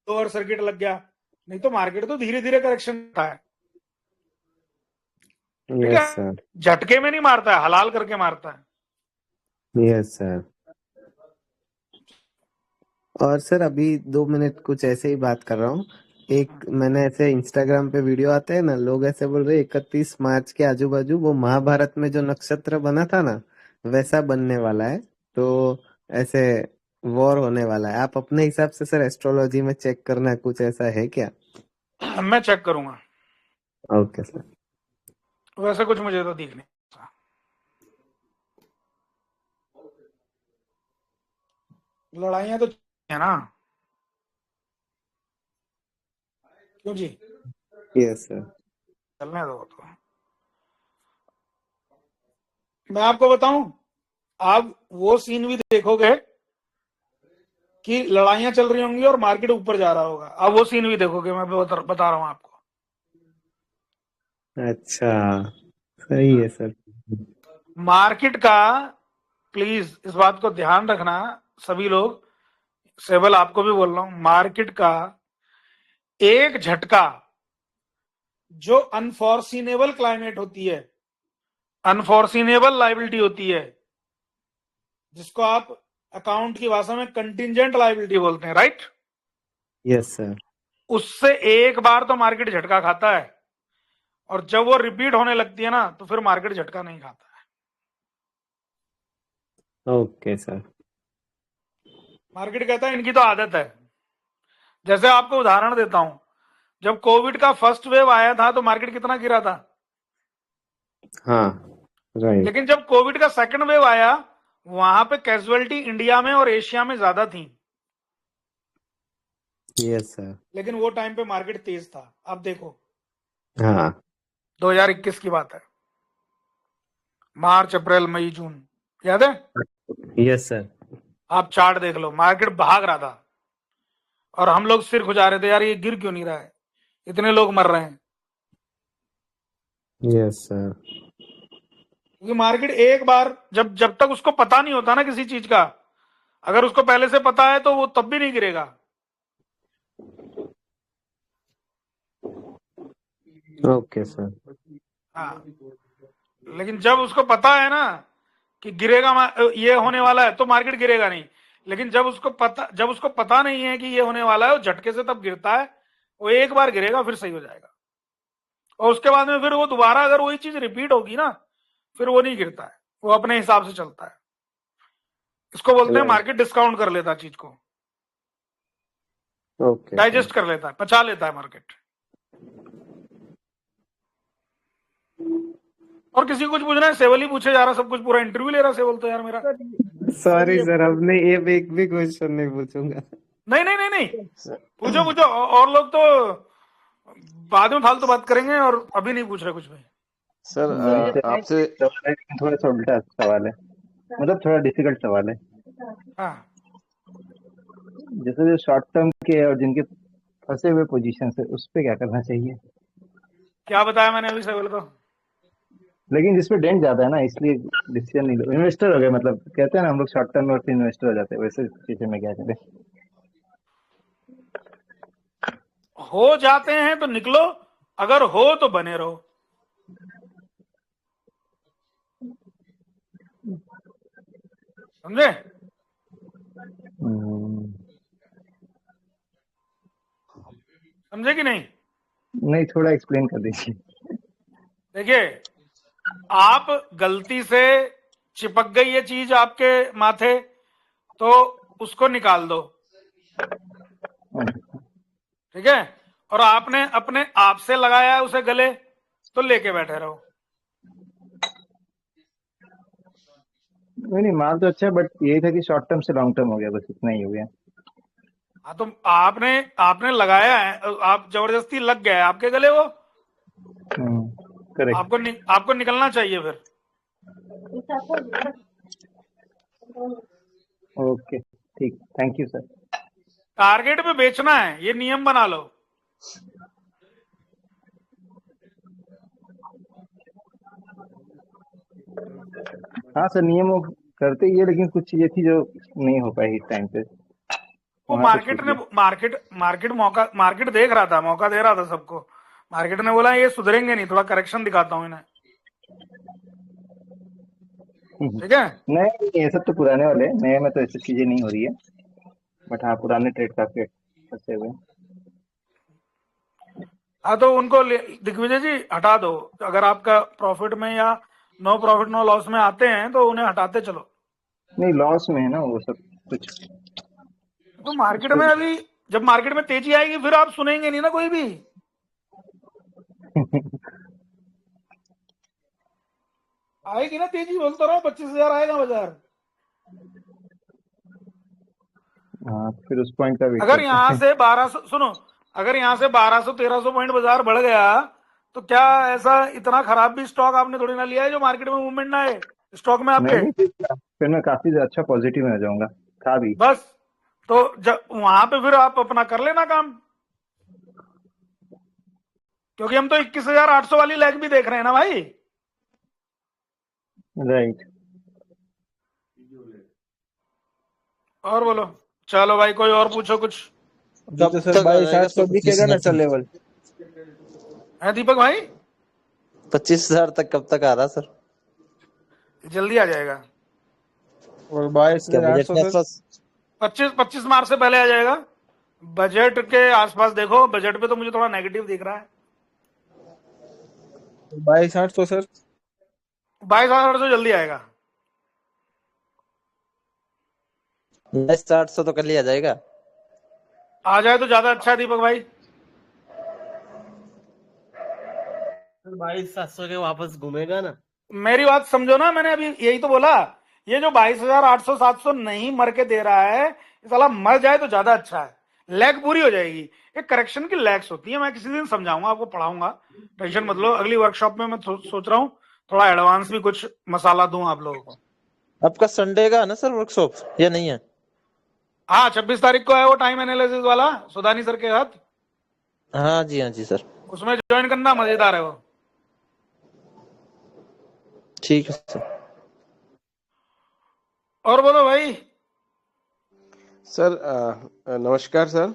ओवर सर्किट लग गया, नहीं तो मार्केट तो धीरे धीरे करेक्शन होता है। ठीक यस है, सर। झटके में नहीं मारता है, हलाल करके मारता है। Yes sir. और सर अभी 2 मिनट कुछ ऐसे ही बात कर रहा हूँ। एक मैंने ऐसे इंस्टाग्राम पे वीडियो आते हैं ना, लोग ऐसे बोल रहे 31 मार्च के आजू बाजू वो महाभारत में जो नक्षत्र बना था ना, वैसा बनने वाला है। तो ऐसे वॉर होने वाला है। आप अपने हिसाब से सर एस्ट्रोलॉजी में चेक करना, कुछ ऐसा है क्या? मैं चेक करूंगा, ओके सर। वैसे कुछ मुझे तो दिख नहीं रहा। लड़ाइयां तो है ना, क्यों जी, यस सर। चलने दो तो। मैं आपको बताऊं, आप वो सीन भी देखोगे कि लड़ाइयां चल रही होंगी और मार्केट ऊपर जा रहा होगा। आप वो सीन भी देखोगे, मैं बता रहा हूं आपको। अच्छा, सही है सर। मार्केट का, प्लीज इस बात को ध्यान रखना सभी लोग, सेवल आपको भी बोल रहा हूं, मार्केट का एक झटका जो अनफॉर्सिनेबल क्लाइमेट होती है, अनफॉर्सिनेबल लाइबिलिटी होती है, जिसको आप अकाउंट की भाषा में कंटिजेंट लाइबिलिटी बोलते हैं, राइट? Yes sir. उससे एक बार तो मार्केट झटका खाता है, और जब वो रिपीट होने लगती है ना, तो फिर मार्केट झटका नहीं खाता है। Okay sir. मार्केट कहता है इनकी तो आदत है। जैसे आपको उदाहरण देता हूं, जब कोविड का फर्स्ट वेव आया था तो मार्केट कितना गिरा था, हाँ राइट। लेकिन जब कोविड का सेकंड वेव आया, वहां पे कैजुअलिटी इंडिया में और एशिया में ज्यादा थी, यस सर। लेकिन वो टाइम पे मार्केट तेज था। आप देखो, हाँ 2021 की बात है, मार्च अप्रैल मई जून, याद है? Yes sir. आप चार्ट देख लो, मार्केट भाग रहा था और हम लोग सिर खुजा रहे थे, यार ये गिर क्यों नहीं रहा है, इतने लोग मर रहे हैं। Yes sir. क्योंकि मार्केट एक बार, जब तक उसको पता नहीं होता ना किसी चीज का, अगर उसको पहले से पता है तो वो तब भी नहीं गिरेगा। Okay sir. हाँ, लेकिन जब उसको पता है ना कि गिरेगा, ये होने वाला है, तो मार्केट गिरेगा नहीं। लेकिन जब उसको पता नहीं है कि ये होने वाला है, वो झटके से तब गिरता है। वो एक बार गिरेगा, फिर सही हो जाएगा, और उसके बाद में फिर वो दोबारा अगर वही चीज रिपीट होगी ना, फिर वो नहीं गिरता है, वो अपने हिसाब से चलता है। इसको बोलते हैं मार्केट डिस्काउंट कर लेता है चीज को, ओके डाइजेस्ट कर लेता है, पचा लेता है मार्केट। और किसी को कुछ पूछना है? सेवल ही पूछे जा रहा, सब कुछ पूरा इंटरव्यू ले रहा सेवल तो यार मेरा। सॉरी सर, अब नहीं, ये एक भी क्वेश्चन नहीं पूछूंगा। नहीं नहीं नहीं नहीं, पूछो पूछो, और लोग तो बाद में फालतू बात करेंगे, और अभी नहीं पूछ रहे कुछ भी। सर आपसे थोड़ा सा उल्टा सवाल है, मतलब थोड़ा डिफिकल्ट सवाल है। हाँ, जैसे जो शॉर्ट टर्म के और जिनके फंसे हुए पोजीशन है, उस पे क्या करना चाहिए? क्या बताया मैंने अभी सेवल को? लेकिन जिसमें डेंट ज्यादा है ना, इसलिए डिसीजन नहीं लो। इन्वेस्टर हो गए, मतलब कहते हैं ना हम लोग शॉर्ट टर्म में, और फिर इन्वेस्टर हो जाते हैं, वैसे चीजें में क्या करें? हो जाते हैं तो निकलो, अगर हो तो बने रहो। समझे? समझे कि नहीं? नहीं, थोड़ा एक्सप्लेन कर दीजिए। देखिए, आप गलती से चिपक गई ये चीज आपके माथे, तो उसको निकाल दो, ठीक है? और आपने अपने आप से लगाया है उसे गले, तो लेके बैठे रहो। नहीं, माल तो अच्छा है, बट यही था कि शॉर्ट टर्म से लॉन्ग टर्म हो गया, बस इतना ही हो गया। हाँ, तो आपने लगाया है, आप जबरदस्ती लग गए आपके गले वो, करेक्ट। आपको निकलना चाहिए फिर। ओके, ठीक, थैंक यू सर। टारगेट पे बेचना है, ये नियम बना लो। हाँ सर, नियम वो करते ही है, लेकिन कुछ चीजें थी जो नहीं हो पाई इस टाइम पे, वो वहां पे छूट गया। मार्केट देख रहा था, मौका दे रहा था सबको। मार्केट ने बोला ये सुधरेंगे नहीं, थोड़ा करेक्शन दिखाता हूं इन्हें, ठीक है? नहीं, ये सब तो पुराने वाले हैं, नए में तो ऐसी चीजें नहीं हो रही है। बट हाँ, पुराने ट्रेड काफी फंसे हुए हैं। हाँ तो उनको दिग्विजय जी हटा दो। अगर आपका प्रॉफिट में या नो प्रॉफिट नो लॉस में आते हैं तो उन्हें हटाते चलो। नहीं, लॉस में है ना वो सब कुछ। तो मार्केट में अभी जब मार्केट में तेजी आएगी फिर आप सुनेंगे नहीं ना कोई भी। आएगी ना तेजी, बोलता रहा 25,000 आएगा बाजार। हाँ, फिर उस पॉइंट का वेट अगर करते यहाँ हैं। से 1200 सुनो, अगर यहाँ से 1200-1300 पॉइंट बाजार बढ़ गया तो क्या ऐसा इतना खराब भी स्टॉक आपने थोड़ी ना लिया है जो मार्केट में मूवमेंट ना आए स्टॉक में आपके। नहीं, फिर मैं काफी अच्छा पॉजिटिव में आ जाऊंगा, था भी। बस तो जब वहां पे फिर आप अपना कर लेना काम, क्योंकि हम तो 21,800 वाली लेग भी देख रहे हैं ना भाई। राइट। और बोलो, चलो भाई कोई और पूछो कुछ। अभी तो सर 22,800 सर दिखेगा ना सर लेवल? है दीपक भाई? 25,000 तक कब तक आ रहा सर? जल्दी आ जाएगा। और क्या बजट 22,800 के सर? आसपास? 25 मार्च से पहले आ जाएगा। बजट के आसपास देखो, बजट पे तो मुझे थोड़ा नेगेटिव दिख रहा है। 22,800 सर? 22,800 जल्दी आएगा। 22,800 तो कल ही आ जाएगा। आ जाए तो ज्यादा अच्छा है दीपक भाई। 22,700 के वापस घूमेगा ना? मेरी बात समझो ना, मैंने अभी यही तो बोला। ये जो 22,800-700 नहीं मर के दे रहा है, ये साला मर जाए तो ज्यादा अच्छा है। लैग पूरी हो जाएगी। ये करेक्शन की लैग्स होती है। मैं किसी दिन समझाऊंगा आपको, पढ़ाऊंगा, टेंशन मत लो। अगली वर्कशॉप में मैं सोच रहा हूँ थोड़ा एडवांस भी कुछ मसाला दूं आप लोगों को। आपका संडे का है ना सर वर्कशॉप या नहीं है? हाँ 26 तारीख को है वो टाइम एनालिसिस वाला, सुदानी सर के साथ। हाँ जी सर। उसमें ज्वाइन करना, मजेदार है वो। ठीक है सर। और बोलो भाई। सर नमस्कार सर।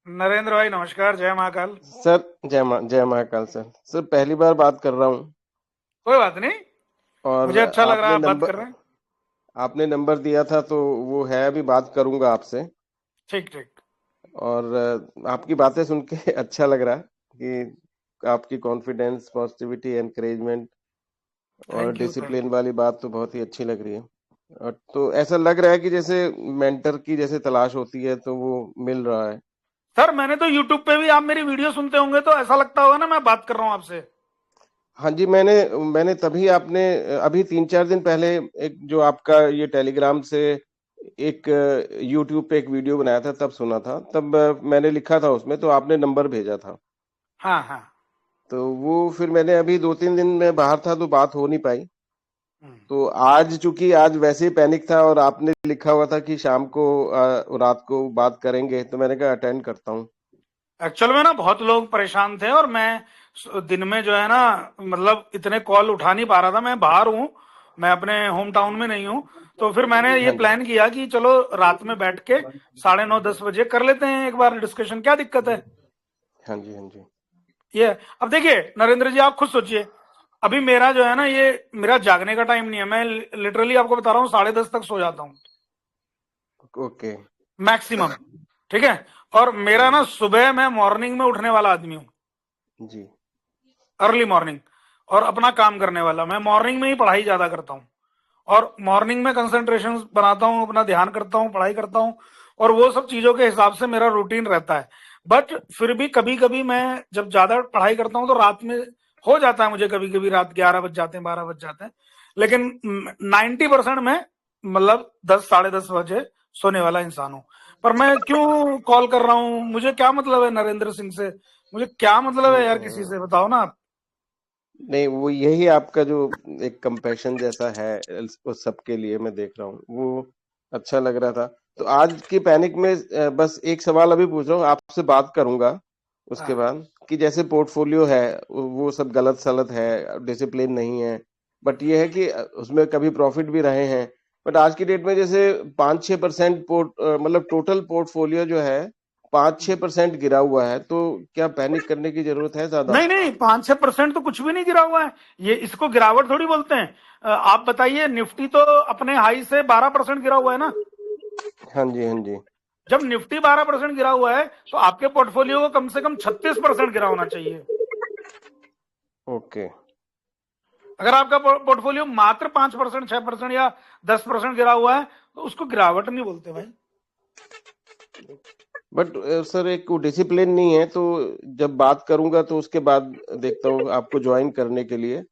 नरेंद्र भाई नमस्कार, जय महाकाल। सर जय महाकाल सर। सर पहली बार बात कर रहा हूँ कोई बात नहीं, और मुझे अच्छा लग रहा है आप बात नंबर कर रहे हैं। आपने नंबर दिया था तो वो है, अभी बात करूंगा आपसे। ठीक ठीक। और आपकी बातें सुन के अच्छा लग रहा है कि आपकी कॉन्फिडेंस, पॉजिटिविटी, एनकरेजमेंट और थैंक यू। डिसिप्लिन वाली बात तो बहुत ही अच्छी लग रही है। और तो ऐसा लग रहा है कि जैसे मेंटर की जैसे तलाश होती है तो वो मिल रहा है। सर मैंने तो YouTube पे भी, आप मेरी वीडियो सुनते होंगे तो ऐसा लगता होगा ना मैं बात कर रहा हूँ आपसे। हाँ जी, मैंने तभी आपने अभी 3-4 दिन पहले एक जो आपका ये टेलीग्राम से एक YouTube पे एक वीडियो बनाया था तब सुना था। तब मैंने लिखा था उसमें, तो आपने नंबर भेजा था। हाँ हाँ। तो वो फिर मैंने अभी 2-3 दिन में बाहर था तो बात हो नहीं पाई। तो आज चूंकि आज वैसे ही पैनिक था और आपने लिखा हुआ था कि शाम को रात को बात करेंगे, तो मैंने कहा अटेंड करता हूँ। एक्चुअल में ना बहुत लोग परेशान थे और मैं दिन में जो है ना, मतलब इतने कॉल उठा नहीं पा रहा था। मैं बाहर हूँ, मैं अपने होम टाउन में नहीं हूँ। तो फिर मैंने ये हाँ जी। प्लान किया कि चलो रात में बैठ के 9:30-10 बजे कर लेते हैं एक बार डिस्कशन, क्या दिक्कत है। हाँ जी। ये अब देखिए नरेंद्र जी, आप खुद सोचिए, अभी मेरा जो है ना, ये मेरा जागने का टाइम नहीं है। मैं लिटरली आपको बता रहा हूँ 10:30 तक सो जाता हूँ ओके। मैक्सिमम, ठीक है। और मेरा ना सुबह, मैं मॉर्निंग में उठने वाला आदमी हूँ जी। अर्ली मॉर्निंग, और अपना काम करने वाला। मैं मॉर्निंग में ही पढ़ाई ज्यादा करता हूँ और मॉर्निंग में कंसंट्रेशन बनाता हूँ, अपना ध्यान करता हूँ, पढ़ाई करता हूँ, और वो सब चीजों के हिसाब से मेरा रूटीन रहता है। बट फिर भी कभी कभी मैं जब ज्यादा पढ़ाई करता हूँ तो रात में हो जाता है मुझे, कभी कभी रात 11 बज जाते हैं, 12 बज जाते हैं। लेकिन 90% में मतलब 10-10:30 बजे सोने वाला इंसान हूँ। पर मैं क्यों कॉल कर रहा हूँ, मुझे क्या मतलब है नरेंद्र सिंह से, मुझे क्या मतलब है यार किसी से, बताओ ना आप। नहीं, वो यही आपका जो एक कंपैशन जैसा है उस सबके लिए मैं देख रहा हूँ, वो अच्छा लग रहा था। तो आज की पैनिक में बस एक सवाल अभी पूछ रहा हूँ, आपसे बात करूंगा उसके बाद, कि जैसे पोर्टफोलियो है वो सब गलत सलत है, डिसिप्लिन नहीं है, बट ये है कि उसमें कभी प्रॉफिट भी रहे हैं। बट आज की डेट में जैसे 5-6% मतलब टोटल पोर्टफोलियो जो है 5-6% गिरा हुआ है, तो क्या पैनिक करने की जरूरत है ज्यादा? नहीं 5-6% तो कुछ भी नहीं गिरा हुआ है। ये इसको गिरावट थोड़ी बोलते हैं। आप बताइए, निफ्टी तो अपने हाई से 12% गिरा हुआ है ना। हाँ जी। जब निफ्टी 12% गिरा हुआ है तो आपके पोर्टफोलियो को कम से कम 36% गिरा होना चाहिए। ओके। अगर आपका पोर्टफोलियो मात्र 5%, 6% या 10% गिरा हुआ है तो उसको गिरावट नहीं बोलते भाई। बट सर एक डिसिप्लिन नहीं है, तो जब बात करूंगा तो उसके बाद देखता हूँ आपको ज्वाइन करने के लिए।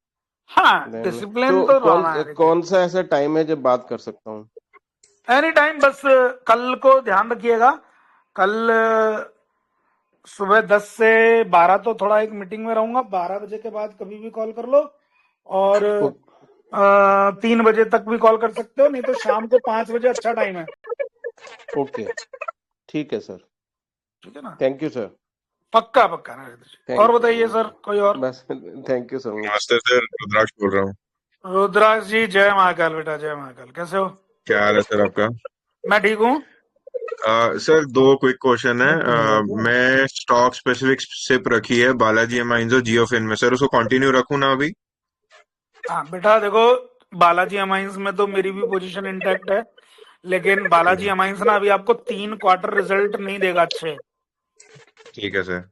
हाँ, Then- डिसिप्लिन तो रहना है। कौन सा ऐसा टाइम है जब बात कर सकता हूँ? एनी टाइम, बस कल को ध्यान रखिएगा। कल सुबह 10 से 12 तो थोड़ा एक मीटिंग में रहूंगा, 12 बजे के बाद कभी भी कॉल कर लो, और 3 बजे तक भी कॉल कर सकते हो, नहीं तो शाम को 5 बजे अच्छा टाइम है। ओके, ठीक है सर। ठीक है ना? Thank you sir. पक्का पक्का नरेंद्र जी। और बताइए सर, कोई और? बस थैंक यू सर। नमस्ते सर, रुद्राक्ष बोल रहा हूँ। रुद्राक्ष जी, जय महाकाल बेटा, जय महाकाल। कैसे हो? क्या हाल है सर आपका? मैं ठीक हूँ। सर 2 क्विक क्वेश्चन है। मैं स्टॉक स्पेसिफिक सिप रखी है बालाजी एमाइंस और जियोफिन में, सर उसको कंटिन्यू रखूं ना अभी? हाँ बेटा, देखो बालाजी अमाइंस में तो मेरी भी पोजीशन इंटैक्ट है, लेकिन बालाजी अमाइंस ना अभी आपको 3 क्वार्टर रिजल्ट नहीं देगा अच्छे। ठीक है सर।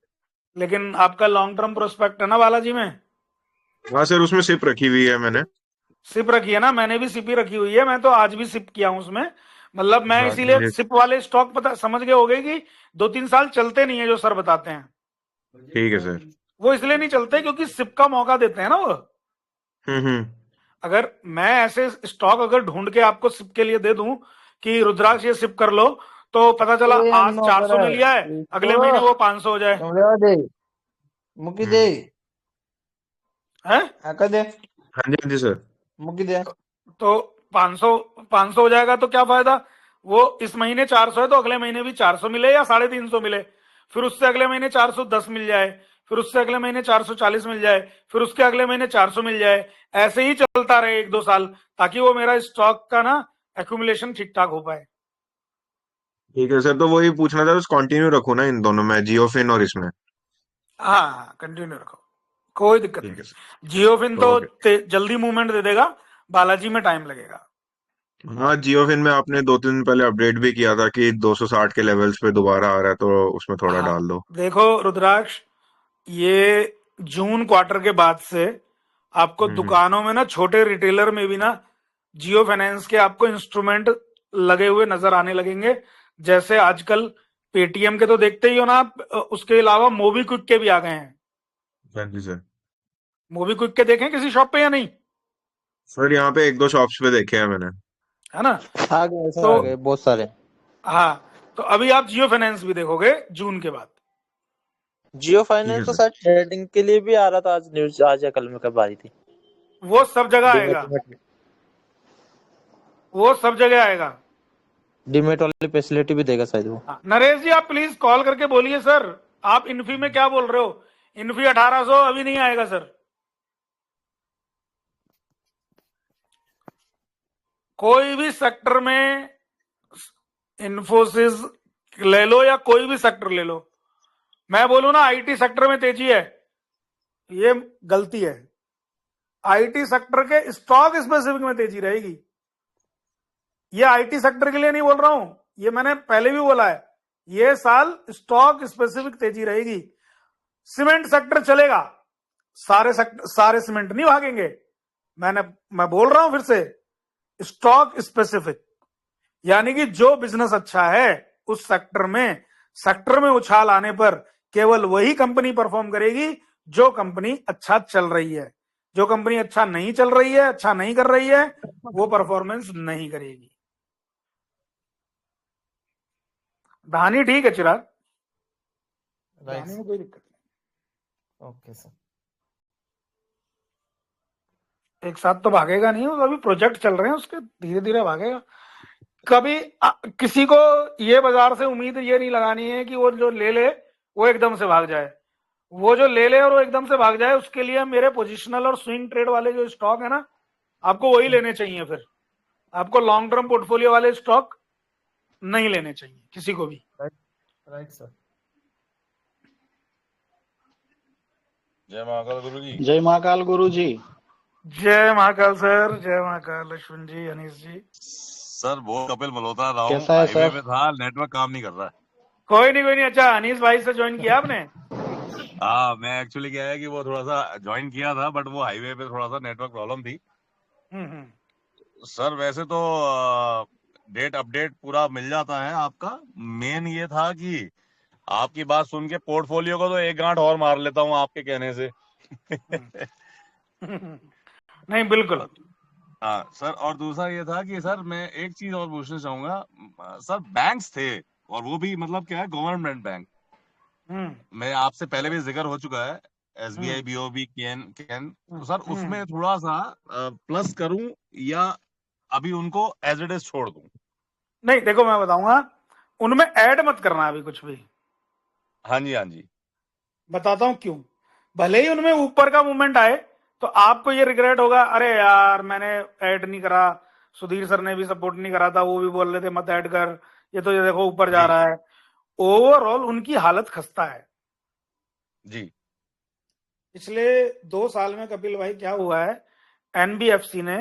लेकिन आपका लॉन्ग टर्म प्रोस्पेक्ट है ना बालाजी में? हाँ सर, उसमें सिप रखी हुई है मैंने। सिप रखी है ना? मैंने भी सिप ही रखी हुई है, मैं तो आज भी सिप किया हूं उसमें। मतलब मैं हाँ, इसीलिए सिप वाले स्टॉक पता समझ गए हो गए कि 2-3 साल चलते नहीं है जो सर बताते हैं। ठीक है सर। वो इसलिए नहीं चलते क्योंकि सिप का मौका देते हैं ना वो। हम्म। अगर मैं ऐसे स्टॉक अगर ढूंढ के आपको सिप के लिए दे दूं कि रुद्राक्ष ये सिप कर लो, तो पता चला आज 400 में लिया है, अगले महीने वो 500 हो जाए। मुकी दे है? हाँ जी सर। मुकी दे। तो 500 हो जाएगा तो क्या फायदा? वो इस महीने 400 है तो अगले महीने भी 400 मिले या 350 मिले, फिर उससे अगले महीने 410 मिल जाए, फिर उससे अगले महीने 440 मिल जाए, फिर उसके अगले महीने 400 मिल जाए। ऐसे ही चलता रहे 1-2 साल, ताकि वो मेरा स्टॉक का ना एक्यूमुलेशन ठीक ठाक हो पाए। ठीक है सर, तो वही पूछना था, कंटिन्यू रखूं ना इन दोनों में, जियोफिन और इसमें? हाँ, कंटिन्यू रखो, कोई दिक्कत ठीक है नहीं। जियोफिन तो ओके। जल्दी मूवमेंट दे देगा, बालाजी में टाइम लगेगा। हाँ, जियोफिन में आपने 2-3 दिन पहले अपडेट भी किया था कि 260 के लेवल्स पे दोबारा आ रहा है, तो उसमें थोड़ा हाँ, डाल दो। देखो रुद्राक्ष, ये जून क्वार्टर के बाद से आपको दुकानों में ना, छोटे रिटेलर में भी ना, जियो फाइनेंस के आपको इंस्ट्रूमेंट लगे हुए नजर आने लगेंगे। जैसे आजकल पेटीएम के तो देखते ही हो ना आप, उसके अलावा मोबीक्विक के भी आ गए हैं। हाँ जी सर। मोबीक्विक के देखें किसी शॉप पे या नहीं? सर यहाँ पे 1-2 शॉप्स पे देखे हैं मैंने। है ना? आ गए सर, तो आ गए बहुत सारे। हाँ, तो अभी आप जियो फाइनेंस भी देखोगे जून के बाद। जियो फाइनेंस तो शायद ट्रेडिंग के लिए भी आ रहा था, आज न्यूज आज या कल में कब आ रही थी। वो सब जगह आएगा, वो सब जगह आएगा। डीमेट वाली फैसिलिटी भी देगा शायद वो। नरेश जी, आप प्लीज कॉल करके बोलिए सर, आप इन्फी में क्या बोल रहे हो? इन्फी 1800 अभी नहीं आएगा सर। कोई भी सेक्टर में, इन्फोसिस ले लो या कोई भी सेक्टर ले लो, मैं बोलूं ना आईटी सेक्टर में तेजी है, ये गलती है। आईटी सेक्टर के स्टॉक स्पेसिफिक में तेजी रहेगी। ये आईटी सेक्टर के लिए नहीं बोल रहा हूं, ये मैंने पहले भी बोला है, ये साल स्टॉक स्पेसिफिक तेजी रहेगी। सीमेंट सेक्टर चलेगा, सारे सीमेंट नहीं भागेंगे। मैं बोल रहा हूं फिर से, स्टॉक स्पेसिफिक, यानी कि जो बिजनेस अच्छा है उस सेक्टर में उछाल आने पर केवल वही कंपनी परफॉर्म करेगी जो कंपनी अच्छा चल रही है। जो कंपनी अच्छा नहीं चल रही है, अच्छा नहीं कर रही है, वो परफॉर्मेंस नहीं करेगी। धानी ठीक है चिराग, धानी में कोई दिक्कत नहीं। Okay sir. एक साथ तो भागेगा नहीं, अभी प्रोजेक्ट चल रहे हैं उसके, धीरे धीरे भागेगा। कभी किसी को ये बाजार से उम्मीद ये नहीं लगानी है कि वो जो ले वो एकदम से भाग जाए। वो जो ले और वो एकदम से भाग जाए, उसके लिए मेरे पोजिशनल और स्विंग ट्रेड वाले जो स्टॉक है ना, आपको वही लेने चाहिए। फिर आपको लॉन्ग टर्म पोर्टफोलियो वाले स्टॉक नहीं लेने चाहिए किसी को भी। Right sir. जय महाकाल गुरु जी। जय महाकाल गुरु जी। जय महाकाल सर, जय महाकाल अश्विन जी, अनीश जी। सर वो कपिल मल्होत्रा रहा हूँ, कैसा है हाईवे सर? पे था, नेटवर्क काम नहीं कर रहा है। कोई नहीं। अच्छा, अनीस भाई से ज्वाइन किया आपने? हाँ, मैं एक्चुअली क्या है कि वो थोड़ा सा ज्वाइन किया था, बट वो हाईवे पे थोड़ा सा नेटवर्क प्रॉब्लम थी। सर वैसे तो डेट अपडेट पूरा मिल जाता है आपका। मेन ये था कि आपकी बात सुन के पोर्टफोलियो को तो एक गांठ और मार लेता हूँ आपके कहने से। नहीं, बिल्कुल। हाँ सर, और दूसरा ये था कि सर मैं एक चीज और पूछना चाहूंगा। सर बैंक्स थे, और वो भी मतलब क्या है, गवर्नमेंट बैंक। मैं आपसे पहले भी जिक्र हो चुका है, SBI, BOB, कैन। तो सर उसमें थोड़ा सा प्लस करूं या अभी उनको एज इट इज छोड़ दूं? नहीं, देखो मैं बताऊंगा, उनमें ऐड मत करना अभी कुछ भी। हाँ जी। बताता हूं क्यों। भले ही उनमें ऊपर का मूवमेंट आए तो आपको ये रिग्रेट होगा, अरे यार मैंने ऐड नहीं करा, सुधीर सर ने भी सपोर्ट नहीं करा था, वो भी बोल रहे थे मत ऐड कर, ये तो ये देखो ऊपर जा रहा है। ओवरऑल उनकी हालत खस्ता है जी। पिछले 2 साल में। कपिल भाई क्या हुआ है, NBFC ने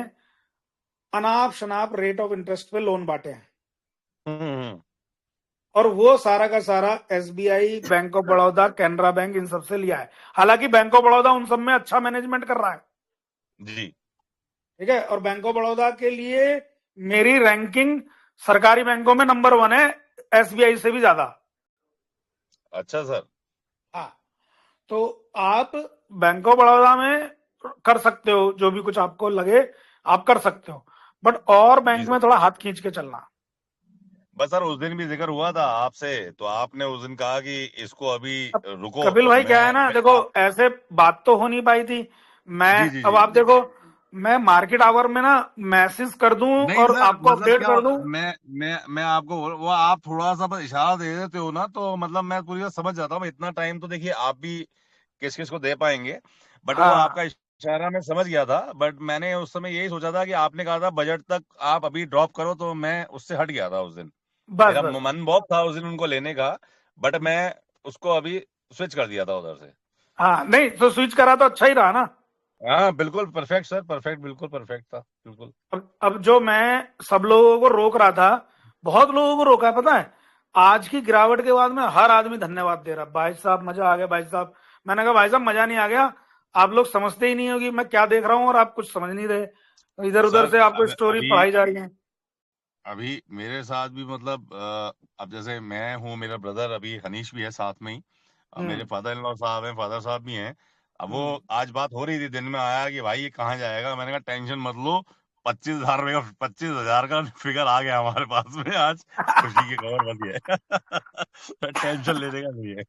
अनाप शनाप रेट ऑफ इंटरेस्ट पे लोन बांटे हैं, और वो सारा का सारा SBI, bank of Baroda, Canara bank, इन सबसे लिया है। हालांकि बैंक ऑफ बड़ौदा उन सब में अच्छा मैनेजमेंट कर रहा है जी, ठीक है। और बैंक ऑफ बड़ौदा के लिए मेरी रैंकिंग सरकारी बैंकों में नंबर 1 है, SBI से भी ज्यादा। अच्छा सर। हाँ, तो आप बैंक ऑफ बड़ौदा में कर सकते हो, जो भी कुछ आपको लगे आप कर सकते हो, बट और बैंक में थोड़ा हाथ खींच के चलना। बस सर उस दिन भी जिक्र हुआ था आपसे, तो आपने उस दिन कहा कि इसको अभी रुको। कपिल तो भाई क्या है ना, देखो ऐसे बात तो हो नहीं पाई थी। मैं अब आप देखो, मैं मार्केट आवर में ना मैसेज कर दूं और सर, आपको मतलब अपडेट क्या कर दूं। मैं आपको वो आप थोड़ा सा बस इशारा दे देते हो ना, तो मतलब मैं पूरी बात समझ जाता हूँ। इतना टाइम तो देखिए आप भी किस किस को दे पाएंगे, बट वो आपका इशारा मैं समझ गया था। बट मैंने उस समय यही सोचा था कि आपने कहा था बजट तक आप अभी ड्रॉप करो, तो मैं उससे हट गया था उस दिन। मेरा मन बहुत था उस दिन उनको लेने का, बट मैं उसको अभी स्विच कर दिया था उधर से। हाँ, नहीं तो स्विच करा तो अच्छा ही रहा ना। हाँ बिल्कुल परफेक्ट सर, परफेक्ट, बिल्कुल परफेक्ट था, बिल्कुल। अब जो मैं सब लोगों को रोक रहा था, बहुत लोगों को रोका है पता है। आज की गिरावट के बाद में हर आदमी धन्यवाद दे रहा, भाई साहब मजा आ गया भाई साहब। मैंने कहा भाई साहब मजा नहीं आ गया, आप लोग समझते ही नहीं हो कि मैं क्या देख रहा हूँ, और आप कुछ समझ नहीं रहे, इधर उधर से आपको स्टोरी पढ़ाई जा रही है। अभी मेरे साथ भी मतलब अब जैसे मैं हूँ, मेरा ब्रदर अभी हनीश भी है साथ में ही, मेरे फादर इन लॉ साहब हैं, फादर साहब भी हैं। अब वो आज बात हो रही थी, दिन में आया कि भाई ये कहाँ जाएगा। मैंने कहा टेंशन मत लो, 25,000 का फिगर आ गया हमारे पास में आज, खुशी की खबर बनी है। टेंशन लेने का नहीं है।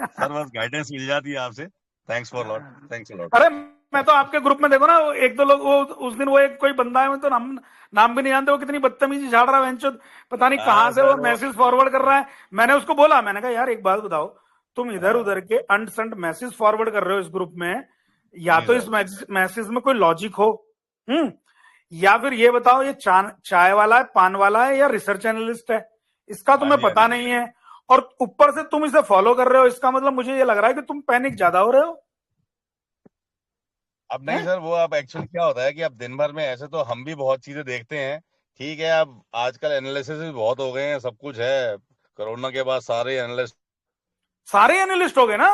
सर बस गाइडेंस मिल जाती है आपसे। Thanks for lot, thanks a lot. अरे मैं तो आपके ग्रुप में देखो ना, एक दो लोग, वो उस दिन वो एक कोई बंदा है, मैं तो नाम भी नहीं जानते, वो कितनी बदतमीजी झाड़ रहा है, पता नहीं कहाँ से वो मैसेज फॉरवर्ड कर रहा है। मैंने उसको बोला, मैंने कहा यार एक बात बताओ, तुम इधर उधर के अनसंट मैसेज फॉरवर्ड कर रहे हो इस ग्रुप में, या तो इस मैसेज में कोई लॉजिक हो, या फिर ये बताओ ये चाय वाला है, पान वाला है, या रिसर्च एनालिस्ट है, इसका तुम्हें पता नहीं है, और ऊपर से तुम इसे फॉलो कर रहे हो। इसका मतलब मुझे ये लग रहा है कि तुम पैनिक ज्यादा हो रहे हो। अब नहीं सर, वो अब एक्चुअली क्या होता है कि अब दिन भर में ऐसे तो हम भी बहुत चीजें देखते हैं, ठीक है। अब आजकल एनालिसिस भी बहुत हो गए हैं, सब कुछ है। कोरोना के बाद सारे एनालिस्ट हो गए ना।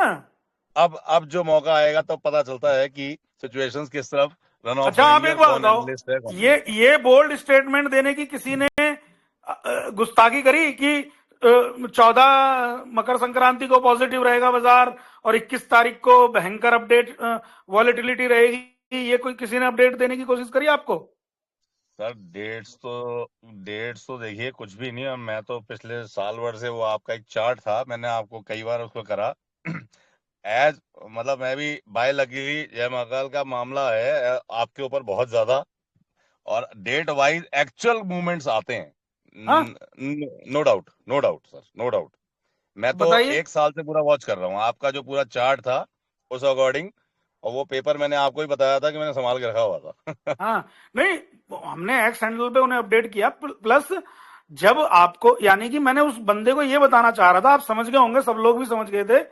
अब जो मौका आएगा तो पता चलता है कि सिचुएशंस किस तरफ रन ऑफ। अच्छा आप एक बात बताओ, ये बोल्ड स्टेटमेंट देने की किसी ने गुस्ताखी करी कि 14 मकर संक्रांति को पॉजिटिव रहेगा बाजार और 21 तारीख को भयंकर अपडेट वॉलेटिलिटी रहेगी, ये कोई किसी ने अपडेट देने की कोशिश करी आपको? सर डेट्स तो देखिए कुछ भी नहीं। और मैं तो पिछले साल भर से, वो आपका एक चार्ट था, मैंने आपको कई बार उसको करा एज मतलब मैं भी बाय लकीली, जय महाकाल का मामला है आपके ऊपर बहुत ज्यादा, और डेट वाइज एक्चुअल मूवमेंट्स आते हैं। No doubt sir, no doubt. मैं तो 1 साल से पूरा वॉच कर रहा हूँ आपका जो पूरा चार्ट था उस अकॉर्डिंग, और वो पेपर मैंने आपको ही बताया था कि मैंने संभाल के रखा हुआ था। हाँ, नहीं हमने एक्स हैंडल पे उन्हें अपडेट किया, प्लस जब आपको, यानी कि मैंने उस बंदे को ये बताना चाह रहा था, आप समझ गए होंगे, सब लोग भी समझ गए थे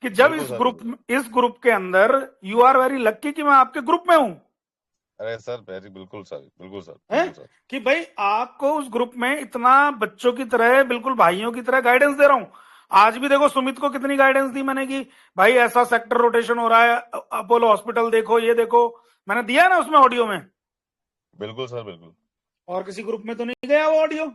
कि जब इस ग्रुप के अंदर, यू आर वेरी लक्की कि मैं आपके ग्रुप में हूं। अरे सर वेरी बिल्कुल सर, बिल्कुल सर, है बिल्कुल सर। कि भाई आपको उस ग्रुप में इतना बच्चों की तरह, बिल्कुल भाइयों की तरह गाइडेंस दे रहा हूं। आज भी देखो सुमित को कितनी गाइडेंस दी मैंने कि भाई ऐसा सेक्टर रोटेशन हो रहा है, अपोलो हॉस्पिटल देखो, ये देखो, मैंने दिया ना उसमें ऑडियो में। बिल्कुल सर, बिल्कुल। और किसी ग्रुप में तो नहीं गया वो ऑडियो।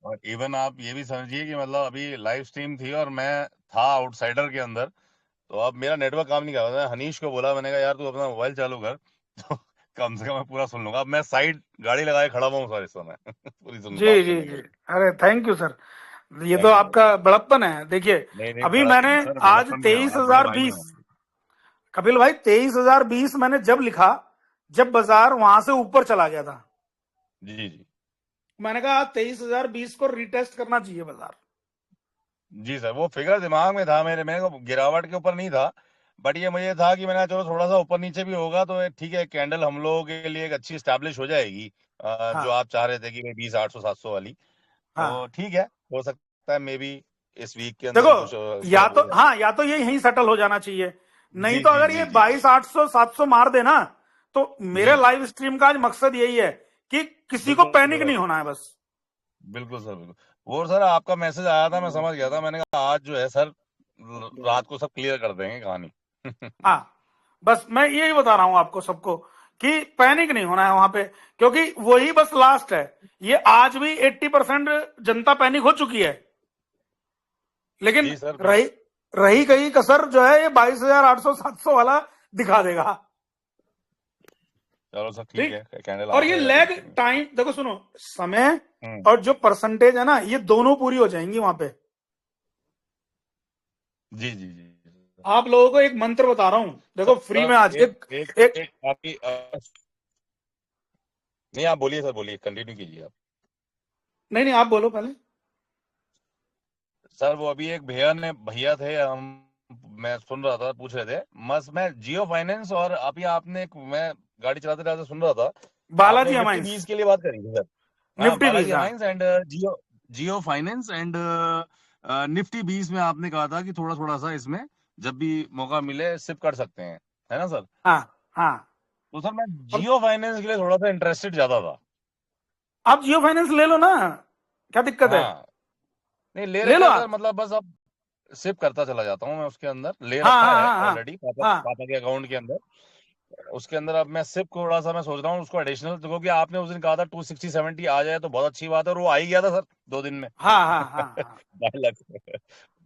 और इवन आप ये भी समझिए कि मतलब अभी लाइव स्ट्रीम थी और मैं था आउटसाइडर के अंदर, तो अब मेरा नेटवर्क काम नहीं कर रहा था। हनीश को बोला, मैंने कहा यार तू अपना मोबाइल चालू कर तो कम से कम मैं पूरा सुन लूंगा। अब मैं साइड गाड़ी लगाए खड़ा हुआ हूँ सर इस समय पूरी सुन जी बात जी सुनने के जी, लिए। अरे थैंक यू सर, ये तो थैंक यू सर, आपका बड़प्पन है। देखिए नहीं नहीं, अभी बड़ा मैंने सर आज बड़प्पन क्या, आप बड़े भाई हैं। 23,020 कपिल भाई 23,020 मैंने जब लिखा, जब बाजार वहां से ऊपर चला गया था, जी जी मैंने कहा 23,020 को रिटेस्ट करना चाहिए बाजार। जी सर, वो फिगर दिमाग में था मेरे को, गिरावट के ऊपर नहीं था, बट ये मुझे था कि मैंने चलो थोड़ा सा ऊपर नीचे भी होगा तो ठीक है, कैंडल हम लोगों के लिए एक अच्छी स्टैब्लिश हो जाएगी, जो हाँ आप चाह रहे थे कि 20 800 700 वाली। तो हाँ, ठीक है, हो सकता है मे बी इस वीक के अंदर देखो ही कुछ या शेयर हो तो जाए। हाँ, या तो ये यहीं सेटल हो जाना चाहिए, नहीं जी तो जी अगर ये जी जी 22,800 700 मार देना, तो मेरे जी लाइव स्ट्रीम का आज मकसद यही है कि किसी को बिल्कुल पैनिक सर, नहीं होना है बस। बिल्कुल सर, बिल्कुल। वो सर आपका मैसेज आया था, मैं समझ गया था, मैंने कहा आज जो है सर रात को सब क्लियर कर देंगे कहानी हाँ, बस मैं यही बता रहा हूं आपको सबको कि पैनिक नहीं होना है वहां पे, क्योंकि वही बस लास्ट है। ये आज भी 80% जनता पैनिक हो चुकी है, लेकिन जी सर, रही रही गई कसर जो है ये 22,800 700 वाला दिखा देगा। चलो सर ठीक ठीक, है, कैंडल आ और ये जाएगा, लैग देखेंगे। टाइम देखो, सुनो, समय हम्म, और जो परसेंटेज है ना, ये दोनों पूरी हो जाएंगी वहां पे। जी जी जी आप लोगों को एक मंत्र बता रहा हूं, देखो फ्री में सर, आज एक एक एक एक आपकी नहीं, आप बोलिए सर, बोलिए, कंटिन्यू कीजिए आप। नहीं नहीं, आप बोलो पहले। सर वो अभी एक भैया थे, मैं सुन रहा था, पूछ रहे थे, मैं जियो फाइनेंस और अभी आपने मैं गाड़ी चलाते चलाते सुन रहा था, आपने बालाजी निफ्टी अमाइंस, 20 के लिए बात करी थी सर। हाँ, निफ्टी बालाजी 20, हाँ amines and Jio Jio finance and Nifty 20 में आपने कहा था कि थोड़ा थोड़ा सा इसमें जब भी मौका मिले सिप कर सकते हैं, है ना सर? हाँ हाँ। तो सर मैं और जियो फाइनेंस के लिए थोड़ा सा इंटरेस्टेड ज्यादा था। आप जियो फाइनेंस ले लो ना, क्या दिक्कत है, हाँ, नहीं ले ले लो रखा है सर, आप। मतलब बस अब सिप करता चला जाता हूँ मैं उसके अंदर, ले हाँ रखा हाँ है हाँ हाँ ऑलरेडी पापा हाँ। पापा के अकाउंट के अंदर। उसके अंदर अब मैं सिप थोड़ा सा मैं सोच रहा हूँ उसको एडिशनल, क्योंकि आपने उस दिन कहा था 260-70 आ जाए तो बहुत अच्छी बात है, और वो आ ही गया था सर 2 दिन में हाँ हाँ हाँ हाँ। 2 लाख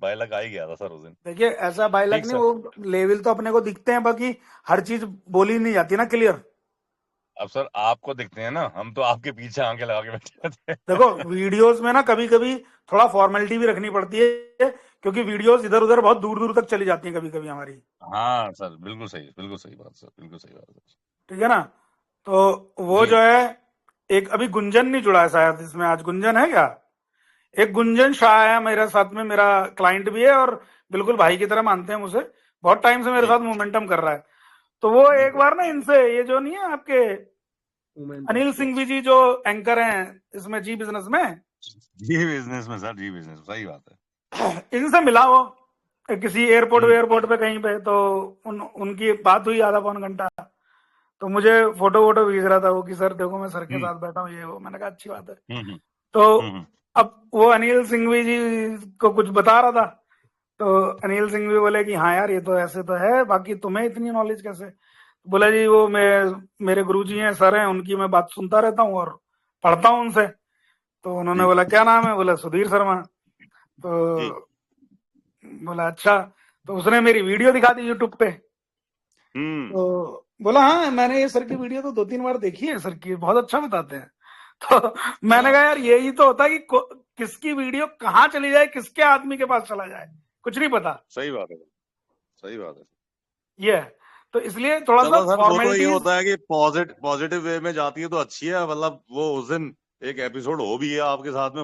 2 लाख आ ही गया था सर उस दिन। देखिए ऐसा बाई लाख ठीक नहीं, सर, वो लेवल तो अपने को दिखते हैं, बाकी हर चीज बोली नहीं जाती ना क्लियर। अब सर आपको दिखते हैं ना, हम तो आपके पीछे आंखें लगा के बैठे थे देखो वीडियोस में ना कभी कभी थोड़ा फॉर्मेलिटी भी रखनी पड़ती है, क्योंकि वीडियोस इधर उधर बहुत दूर दूर तक चली जाती हैं कभी कभी हमारी। हाँ सर, बिल्कुल सही बात सर, बिल्कुल सही बात सर। ठीक है ना, तो वो जी जो है, एक अभी गुंजन नहीं जुड़ा है शायद इसमें, आज गुंजन है क्या? एक गुंजन शाह है मेरे साथ में, मेरा क्लाइंट भी है और बिल्कुल भाई की तरह मानते हैं मुझे, बहुत टाइम से मेरे जी साथ मोमेंटम कर रहा है। तो वो जी एक सर, बार ना इनसे, ये जो नहीं है आपके अनिल सिंह जी जो एंकर हैं इसमें जी बिजनेस में, जी बिजनेस में सर, जी बिजनेस सही बात है। इनसे मिला वो किसी एयरपोर्ट पे कहीं पे, तो उनकी बात हुई आधा पौन घंटा, तो मुझे फोटो वोटो भेज रहा था वो कि सर देखो मैं सर के हम्म साथ बैठा हूँ, ये वो, मैंने कहा अच्छी बात है। हम्म हम्म तो हम्म, अब वो अनिल सिंघवी जी को कुछ बता रहा था, तो अनिल सिंघवी बोले कि हाँ यार ये तो ऐसे तो है, बाकी तुम्हें इतनी नॉलेज कैसे? बोला जी वो मेरे गुरुजी हैं, सर हैं, उनकी मैं बात सुनता रहता हूँ और पढ़ता हूँ उनसे। तो उन्होंने जी बोला क्या नाम है? बोला सुधीर शर्मा। तो जी बोला अच्छा, तो उसने मेरी वीडियो दिखा दी यूट्यूब पे। तो बोला हाँ मैंने ये सर की वीडियो तो 2-3 बार देखी है, सर की बहुत अच्छा बताते हैं। तो मैंने कहा यार यही तो होता है कि किसकी वीडियो कहाँ चली जाए, किसके आदमी के पास चला जाए, कुछ नहीं पता। सही बात है, सही बात है। ये है, तो इसलिए थोड़ा सा चलो सर, वो तो ये फॉर्मेलिटीज। होता है कि पॉजिटिव वे में जाती है तो अच्छी है, मतलब वो उस दिन एक एपिसोड हो भी है आपके साथ में,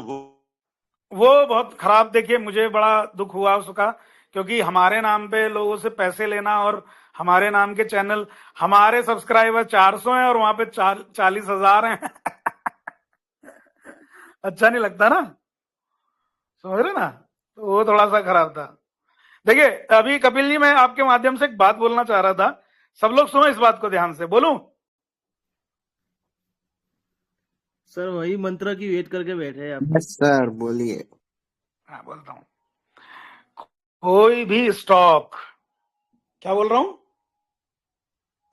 वो बहुत खराब, देखिए मुझे बड़ा दुख हुआ उसका, क्योंकि हमारे नाम पे लोगों से पैसे लेना, और हमारे नाम के चैनल, हमारे सब्सक्राइबर 400 हैं और वहां पे 40,000 हैं अच्छा नहीं लगता ना, समझ रहे ना, तो वो थोड़ा सा खराब था। देखिए अभी कपिल जी, मैं आपके माध्यम से एक बात बोलना चाह रहा था, सब लोग सुनो इस बात को ध्यान से, बोलूं? सर वही मंत्र की वेट करके बैठे हैं आप। यस सर, बोलिए। हाँ बोलता हूं, कोई भी स्टॉक, क्या बोल रहा हूं?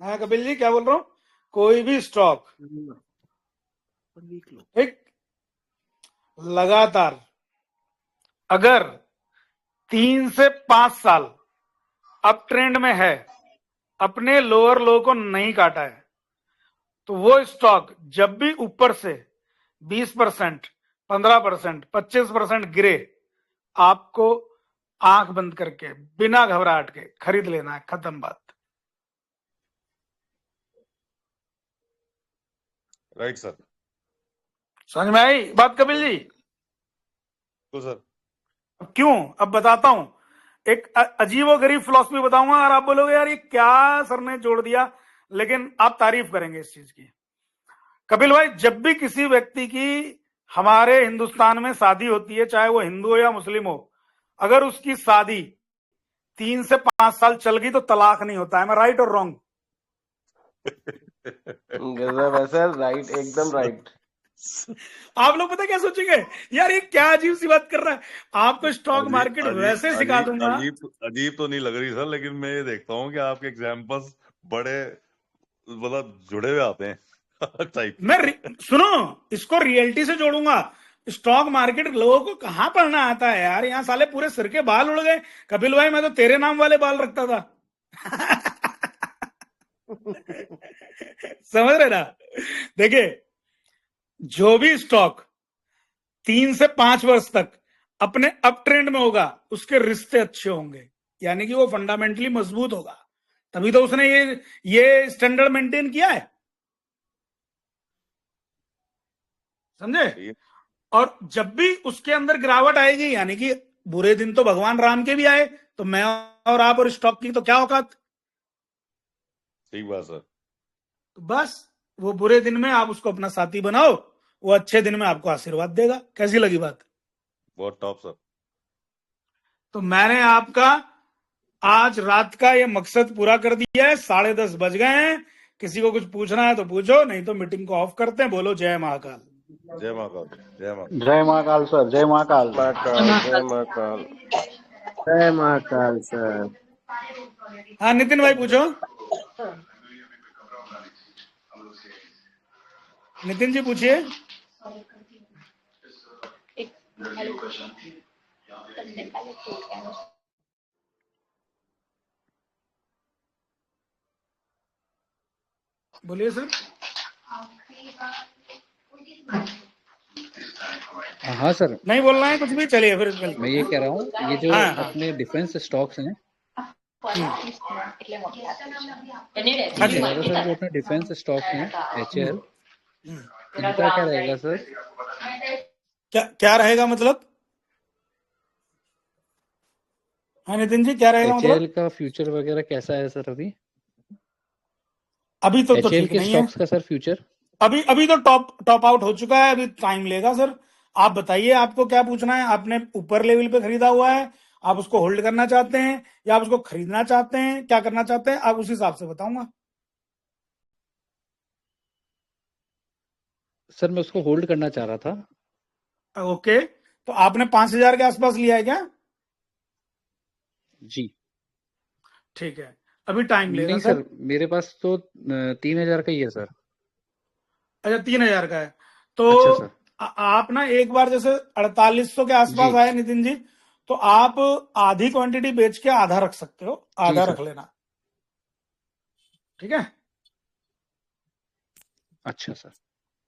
हाँ कपिल जी क्या बोल रहा हूं? कोई भी स्टॉक ठीक लगातार अगर 3 से 5 साल अप ट्रेंड में है, अपने लोअर लो को नहीं काटा है, तो वो स्टॉक जब भी ऊपर से 20%, 15%, 25% गिरे, आपको आंख बंद करके बिना घबराहट के खरीद लेना है। खत्म बात। Right sir. समझ में आई बात कपिल जी? तो सर अब क्यों, अब बताता हूं। एक अजीबो गरीब फिलॉसफी बताऊंगा और आप बोलोगे यार ये क्या सर ने जोड़ दिया, लेकिन आप तारीफ करेंगे इस चीज की। कपिल भाई, जब भी किसी व्यक्ति की हमारे हिंदुस्तान में शादी होती है, चाहे वो हिंदू हो या मुस्लिम हो, अगर उसकी शादी 3 से 5 साल चल गई तो तलाक नहीं होता है। मैं राइट और रॉन्ग? गजब है सर, राइट, एकदम राइट। आप लोग पता क्या सोचेंगे, यार ये क्या अजीब सी बात कर रहा है। आपको स्टॉक अजीब मार्केट अजीब वैसे सिखा अजीब दूंगा। अजीब अजीब तो नहीं लग रही सर, लेकिन मैं ये देखता हूँ कि आपके एग्जाम्पल्स बड़े मतलब जुड़े हुए आते हैं टाइप। सुनो, इसको रियलिटी से जोड़ूंगा। स्टॉक मार्केट लोगों को कहां पढ़ना आता है यार, यहाँ साले पूरे सिर के बाल उड़ गए। कपिल भाई मैं तो तेरे नाम वाले बाल रखता था समझ रहे ना? देखिए, जो भी स्टॉक 3 से 5 वर्ष तक अपने अप ट्रेंड में होगा, उसके रिश्ते अच्छे होंगे, यानी कि वो फंडामेंटली मजबूत होगा, तभी तो उसने ये स्टैंडर्ड मेंटेन किया है। समझे? और जब भी उसके अंदर गिरावट आएगी, यानी कि बुरे दिन तो भगवान राम के भी आए, तो मैं और आप और स्टॉक की तो क्या औकात। ठीक बात सर। तो बस वो बुरे दिन में आप उसको अपना साथी बनाओ, वो अच्छे दिन में आपको आशीर्वाद देगा। कैसी लगी बात? बहुत टॉप सर। तो मैंने आपका आज रात का ये मकसद पूरा कर दिया है। 10:30 बज गए हैं। किसी को कुछ पूछना है तो पूछो, नहीं तो मीटिंग को ऑफ करते हैं। बोलो जय महाकाल। जय महाकाल। जय महाकाल। जय महाकाल सर, जय महाकाल। महाकाल, जय महाकाल। जय महाकाल सर। हाँ नितिन भाई पूछो। नितिन जी पूछिए। बोलिए सर। हाँ सर, नहीं बोलना है कुछ भी, चलिए फिर मैं ये कह रहा हूँ, ये जो हाँ हाँ अपने डिफेंस स्टॉक्स हैं, हाँ जी, सर जो अपने डिफेंस स्टॉक्स हैं HAL, इनका क्या रहेगा सर? क्या क्या रहेगा मतलब? हाँ नितिन जी क्या रहेगा HAL मतलब? का फ्यूचर वगैरह कैसा है सर अभी? अभी तो HAL ठीक के नहीं है। स्टॉक्स का सर फ्यूचर? अभी तो टॉप आउट हो चुका है, अभी टाइम लेगा सर। आप बताइए आपको क्या पूछना है। आपने ऊपर लेवल पे खरीदा हुआ है, आप उसको होल्ड करना चाहते हैं या आप उसको खरीदना चाहते हैं, क्या करना चाहते हैं, आप उस हिसाब से बताऊंगा। सर मैं उसको होल्ड करना चाह रहा था। ओके, तो आपने 5,000 के आसपास लिया है क्या? जी ठीक है, अभी टाइम लेगा नहीं सर। सर, मेरे पास तो 3,000 का ही है सर। अच्छा 3,000 का है तो अच्छा सर। आप ना एक बार जैसे 4800 के आसपास जी आए नितिन जी, तो आप आधी क्वांटिटी बेच के आधा रख सकते हो, जी आधा सर। रख लेना। ठीक है। अच्छा सर,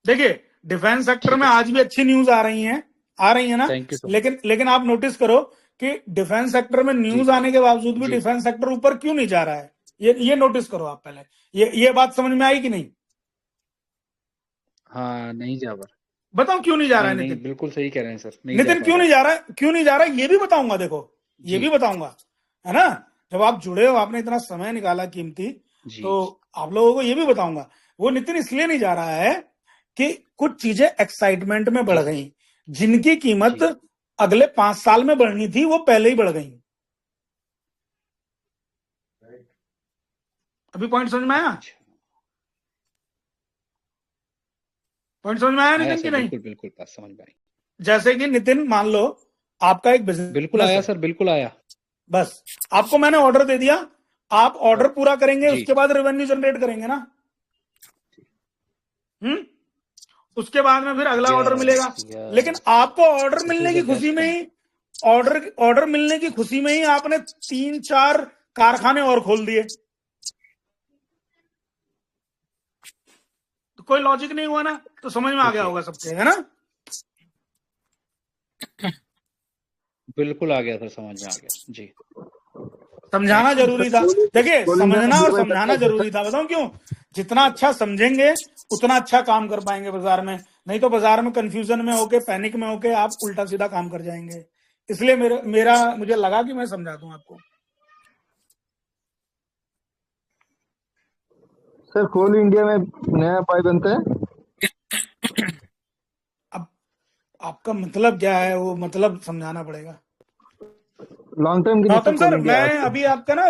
देखिए, डिफेंस सेक्टर ठीक में है आज सर। भी अच्छी न्यूज आ रही है ना। Thank you so much. लेकिन आप नोटिस करो कि डिफेंस सेक्टर में जी न्यूज आने के बावजूद भी जी डिफेंस सेक्टर ऊपर क्यों नहीं जा रहा है, ये नोटिस करो आप पहले। ये बात समझ में आई कि नहीं? हाँ, नहीं जा पा बताओ क्यों नहीं जा रहा नहीं है नहीं, नितिन? बिल्कुल सही कह रहे हैं सर, नहीं जा नितिन पा क्यों रहा नहीं है। जा रहा है, क्यों नहीं जा रहा है, ये भी बताऊंगा। देखो ये जी भी बताऊंगा, है ना। जब आप जुड़े हो, आपने इतना समय निकाला कीमती, जी तो आप लोगों को ये भी बताऊंगा। वो नितिन इसलिए नहीं जा रहा है कि कुछ चीजें एक्साइटमेंट में बढ़ जी गई, जिनकी कीमत जी अगले 5 साल में बढ़नी थी वो पहले ही बढ़ गई। अभी पॉइंट समझ में आया? अच्छा पॉइंट समझ में आया आया नितिन की सर, नहीं? बिल्कुल बिल्कुल बात समझ में आई। जैसे कि नितिन मान लो आपका एक बिल्कुल बिजनेस आया है, सर, बिल्कुल आया। बस आपको मैंने ऑर्डर दे दिया, आप ऑर्डर पूरा करेंगे, जी उसके बाद रेवेन्यू जनरेट करेंगे ना। उसके बाद में फिर अगला ऑर्डर मिलेगा। लेकिन आपको ऑर्डर मिलने की खुशी में ही ऑर्डर मिलने की खुशी में ही आपने 3-4 कारखाने और खोल दिए, तो कोई लॉजिक नहीं हुआ ना। तो समझ में आ गया होगा सबके, है ना? बिल्कुल आ गया सर, समझ में आ गया जी। समझाना जरूरी था। देखिए, समझना और समझाना जरूरी था। बताऊं क्यों? जितना अच्छा समझेंगे उतना अच्छा काम कर पाएंगे बाजार में, नहीं तो बाजार में कंफ्यूजन में होके, पैनिक में होके आप उल्टा सीधा काम कर जाएंगे। इसलिए मुझे लगा कि मैं समझा दूं आपको। सर कोल इंडिया में नया पाई बनता है? अब आपका मतलब क्या है, वो मतलब समझाना पड़ेगा। लॉन्ग टर्म के लिए गौतम कोल सर, इंडिया मैं अभी आपका ना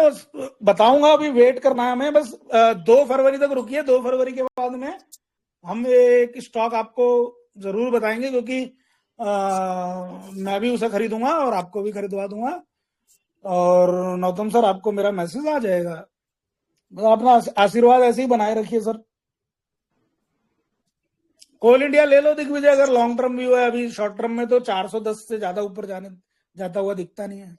बताऊंगा, अभी वेट करना है हमें, बस 2 फरवरी तक रुकिए। 2 फरवरी के बाद में हम एक स्टॉक आपको जरूर बताएंगे, क्योंकि मैं भी उसे खरीदूंगा और आपको भी खरीदवा दूंगा। और नौतम सर, आपको मेरा मैसेज आ जाएगा, बस अपना आशीर्वाद ऐसे ही बनाए रखिए सर। कोल इंडिया ले लो दिग्विजय, अगर लॉन्ग टर्म भी हुआ है। अभी शॉर्ट टर्म में तो 410 से ज्यादा ऊपर जाता हुआ दिखता नहीं है।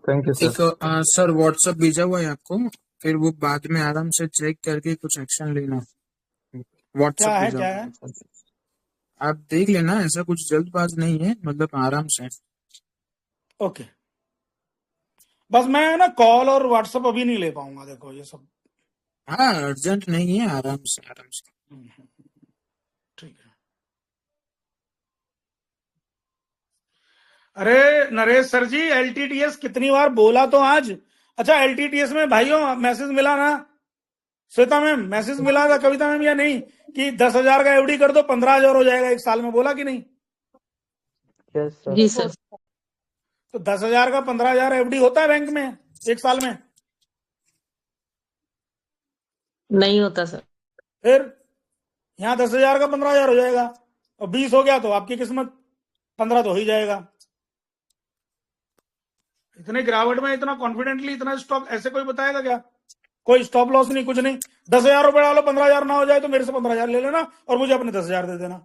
Thank you sir. एक सर व्हाट्सएप भेजा हुआ है आपको, फिर वो बाद में आराम से चेक करके कुछ एक्शन लेना। व्हाट्सएप भेजा क्या हुआ है? है, आप देख लेना। ऐसा कुछ जल्दबाज नहीं है, मतलब आराम से। ओके, बस मैं ना कॉल और व्हाट्सएप अभी नहीं ले पाऊंगा, देखो ये सब। हाँ, अर्जेंट नहीं है, आराम से आराम से। ठीक है। अरे नरेश सर जी, एलटीटीएस कितनी बार बोला तो आज। अच्छा, एलटीटीएस में भाइयों मैसेज मिला ना? श्वेता मैम, मैसेज मिला था कविता मैम या नहीं कि 10,000 का एफडी कर दो, 15,000 हो जाएगा 1 साल में, बोला कि नहीं? जी सर। तो 10,000 का 15,000 एफडी होता है बैंक में 1 साल में? नहीं होता सर। फिर यहाँ 10,000 का 15,000 हो जाएगा, और 20 हो गया तो आपकी किस्मत, 15 तो हो ही जाएगा। इतने गिरावट में इतना कॉन्फिडेंटली इतना स्टॉक ऐसे कोई बताएगा क्या? कोई स्टॉप लॉस नहीं, कुछ नहीं। 10,000 रुपए डालो, 15,000 ना हो जाए तो मेरे से 15,000 ले लेना और मुझे अपने 10,000 दे देना।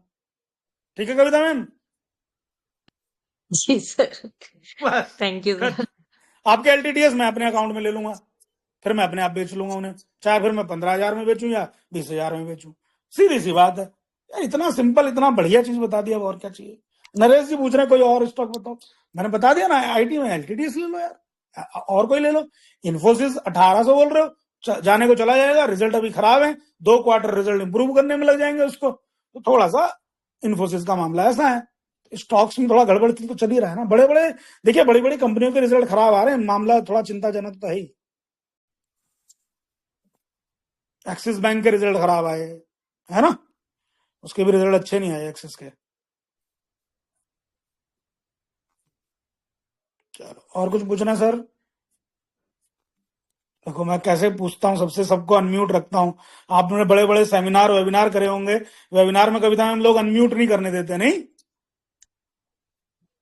ठीक है कविता मैम? जी सर, बस थैंक यू सर। आपके एलटीटीएस मैं अपने अकाउंट में ले लूंगा, फिर मैं अपने आप बेच लूंगा उन्हें, चाहे फिर मैं 15,000 में बेचूं या 20,000 में बेचूं। सीधी सी बात है यार, इतना सिंपल, इतना बढ़िया चीज बता दिया, और क्या चाहिए? नरेश जी पूछ रहे कोई और स्टॉक बताओ, मैंने बता दिया ना, आईटी में एलटीटीएस ले लो यार, और कोई ले लो। इन्फोसिस 1800 बोल रहे हो, जाने को चला जाएगा, रिजल्ट अभी खराब है, 2 क्वार्टर रिजल्ट इंप्रूव करने में लग जाएंगे उसको, तो थोड़ा सा इन्फोसिस का मामला ऐसा है। स्टॉक्स में थोड़ा गड़बड़ तो चल ही रहा है ना। बड़े बड़े देखिए, बड़ी बड़ी कंपनियों के रिजल्ट खराब आ रहे हैं, मामला थोड़ा चिंताजनक तो है ही। एक्सिस बैंक के रिजल्ट खराब आए, है ना? उसके भी रिजल्ट अच्छे नहीं आए एक्सिस के। चलो, और कुछ पूछना है सर? देखो मैं कैसे पूछता हूँ सबसे, सबको अनम्यूट रखता हूँ। आपने बड़े बड़े सेमिनार वेबिनार करे होंगे, वेबिनार में कविता हम लोग अनम्यूट नहीं करने देते, नहीं?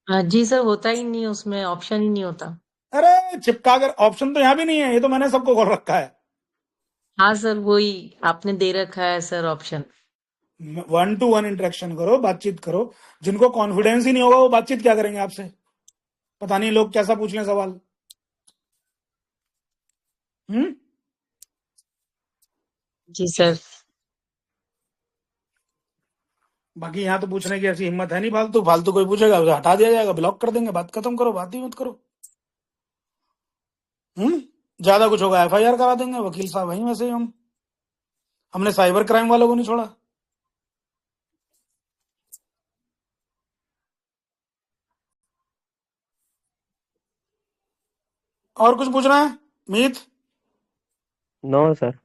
जी सर, होता ही नहीं, उसमें ऑप्शन ही नहीं होता। अरे चिपका कर, ऑप्शन तो यहाँ भी नहीं है, ये तो मैंने सबको खोल रखा है। हाँ सर, वही आपने दे रखा है सर ऑप्शन। 1-to-1 इंटरेक्शन करो, बातचीत करो। जिनको कॉन्फिडेंस ही नहीं होगा वो बातचीत क्या करेंगे आपसे? पता नहीं लोग कैसा पूछ लें सवाल। जी सर। बाकी यहाँ तो पूछने की ऐसी हिम्मत है नहीं, फालतू फालतू कोई पूछेगा उसे हटा दिया जाएगा, ब्लॉक कर देंगे, बात खत्म करो, बात ही मत करो। ज्यादा कुछ होगा एफआईआर करा देंगे, वकील साहब वहीं वैसे ही हमने साइबर क्राइम वालों को नहीं छोड़ा। और कुछ पूछना है मीत? No sir.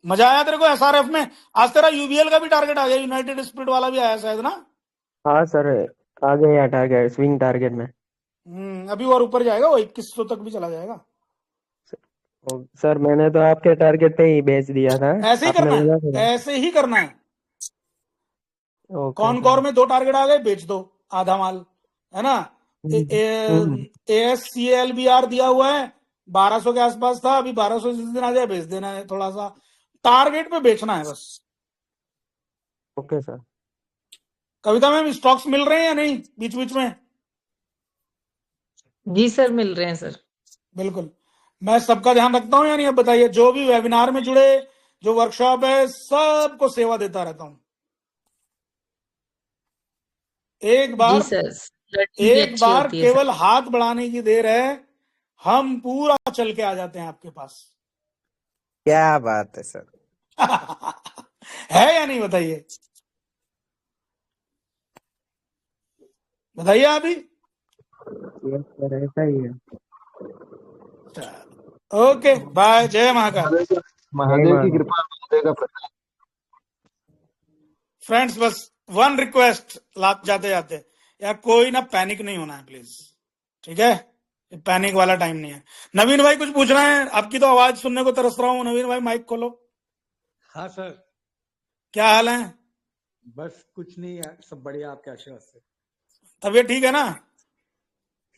मजा आया तेरे को एसआरएफ में? आज तेरा यूबीएल का भी टारगेट आ गया, यूनाइटेड स्पिरिट वाला भी आया शायद ना? हाँ सर, आ गया टारगेट, स्विंग टारगेट में। अभी और ऊपर जाएगा, वो 2100 तक भी चला जाएगा। सर मैंने तो आपके टारगेट पे ही बेच दिया था। ऐसे ही आपने करना बोला है, था। ऐसे ही करना है। ओके कौन सर। कौर में 2 टारगेट आ गए, बेच दो आधा माल, है ना। हम्म। ASCLBR दिया हुआ है 1200 के आसपास था, अभी 1200 जिस दिन आ जाए बेच देना है, थोड़ा सा टारगेट पे बेचना है बस। Okay sir. Kavita ma'am stocks मिल रहे हैं या नहीं बीच बीच में? जी सर, मिल रहे हैं सर। बिल्कुल, मैं सबका ध्यान रखता हूं या नहीं, अब बताइए। जो भी वेबिनार में जुड़े, जो वर्कशॉप है, सबको सेवा देता रहता हूं। एक जी बार सर, लर्निंग भी अच्छी होती है सर। केवल हाथ बढ़ाने की देर है, हम पूरा चल के आ जाते हैं आपके पास। क्या बात है सर। है या नहीं, बताइए बताइए आप ही। यस सर, ऐसा ही है। ओके बाय, जय महाकाल। जय महादेव की माता। कृपा, महादेव का प्रताप। फ्रेंड्स बस वन रिक्वेस्ट जाते जाते, या कोई ना पैनिक नहीं होना है प्लीज, ठीक है। पैनिक वाला टाइम नहीं है। नवीन भाई कुछ पूछना है? आपकी तो आवाज सुनने को तरस रहा हूँ। नवीन भाई माइक खोलो। हाँ सर, क्या हाल है? बस कुछ नहीं है, सब बढ़िया आपके आशीर्वाद से। तबीयत ठीक है ना?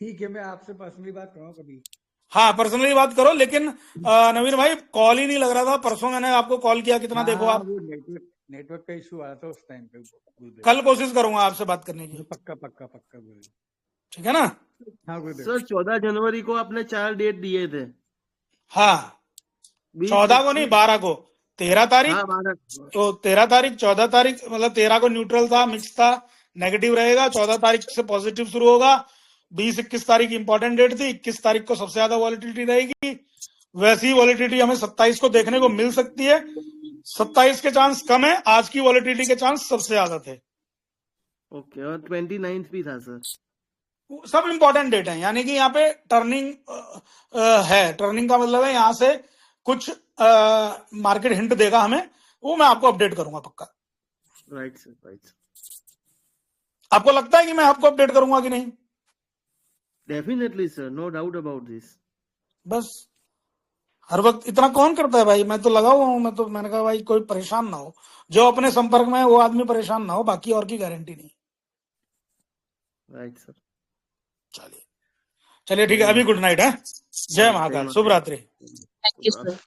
ठीक है, मैं आपसे पर्सनली बात करूँ कभी? हाँ पर्सनली बात करो, लेकिन नवीन भाई कॉल ही नहीं लग रहा था। परसों मैंने आपको कॉल किया, कितना देखो हाँ, आप। वो नेटवर्क का इशू आ रहा था उस टाइम पे। गुरुदेव, कल कोशिश करूंगा आपसे बात करने की, पक्का पक्का पक्का गुरुदेव। ठीक है ना। हाँ गुरुदेव। सर 14 जनवरी को आपने 4 डेट दिए थे। हाँ 20, 14 को नहीं, 12 को। 13 तारीख हाँ 12। तो 13 तारीख, 14 तारीख, मतलब 13 को न्यूट्रल था, मिक्स था, नेगेटिव रहेगा। 14 तारीख से पॉजिटिव शुरू होगा। 20-21 तारीख इंपॉर्टेंट डेट थी। 21 तारीख को सबसे ज्यादा वॉलिटिलिटी रहेगी। वैसी वॉलिटिलिटी हमें 27 को देखने को मिल सकती है। 27 के चांस कम है, आज की वॉलिटिलिटी के चांस सबसे ज्यादा थे। ओके, और 29 भी था सर। सब इंपॉर्टेंट डेट है, यानी कि यहाँ पे टर्निंग है। टर्निंग का मतलब है यहाँ से कुछ मार्केट हिंट देगा हमें, वो मैं आपको अपडेट करूंगा पक्का। Right sir, right sir. आपको लगता है कि मैं आपको अपडेट करूंगा कि नहीं? Definitely sir, no doubt about this. बस हर वक्त इतना कौन करता है भाई, मैं तो लगा हुआ हूं। मैंने कहा भाई कोई परेशान ना हो, जो अपने संपर्क में है वो आदमी परेशान ना हो, बाकी और की गारंटी नहीं। Right sir. चलिए ठीक है, अभी गुड नाइट है। जय महाकाल, शुभ रात्रि। Thank you sir.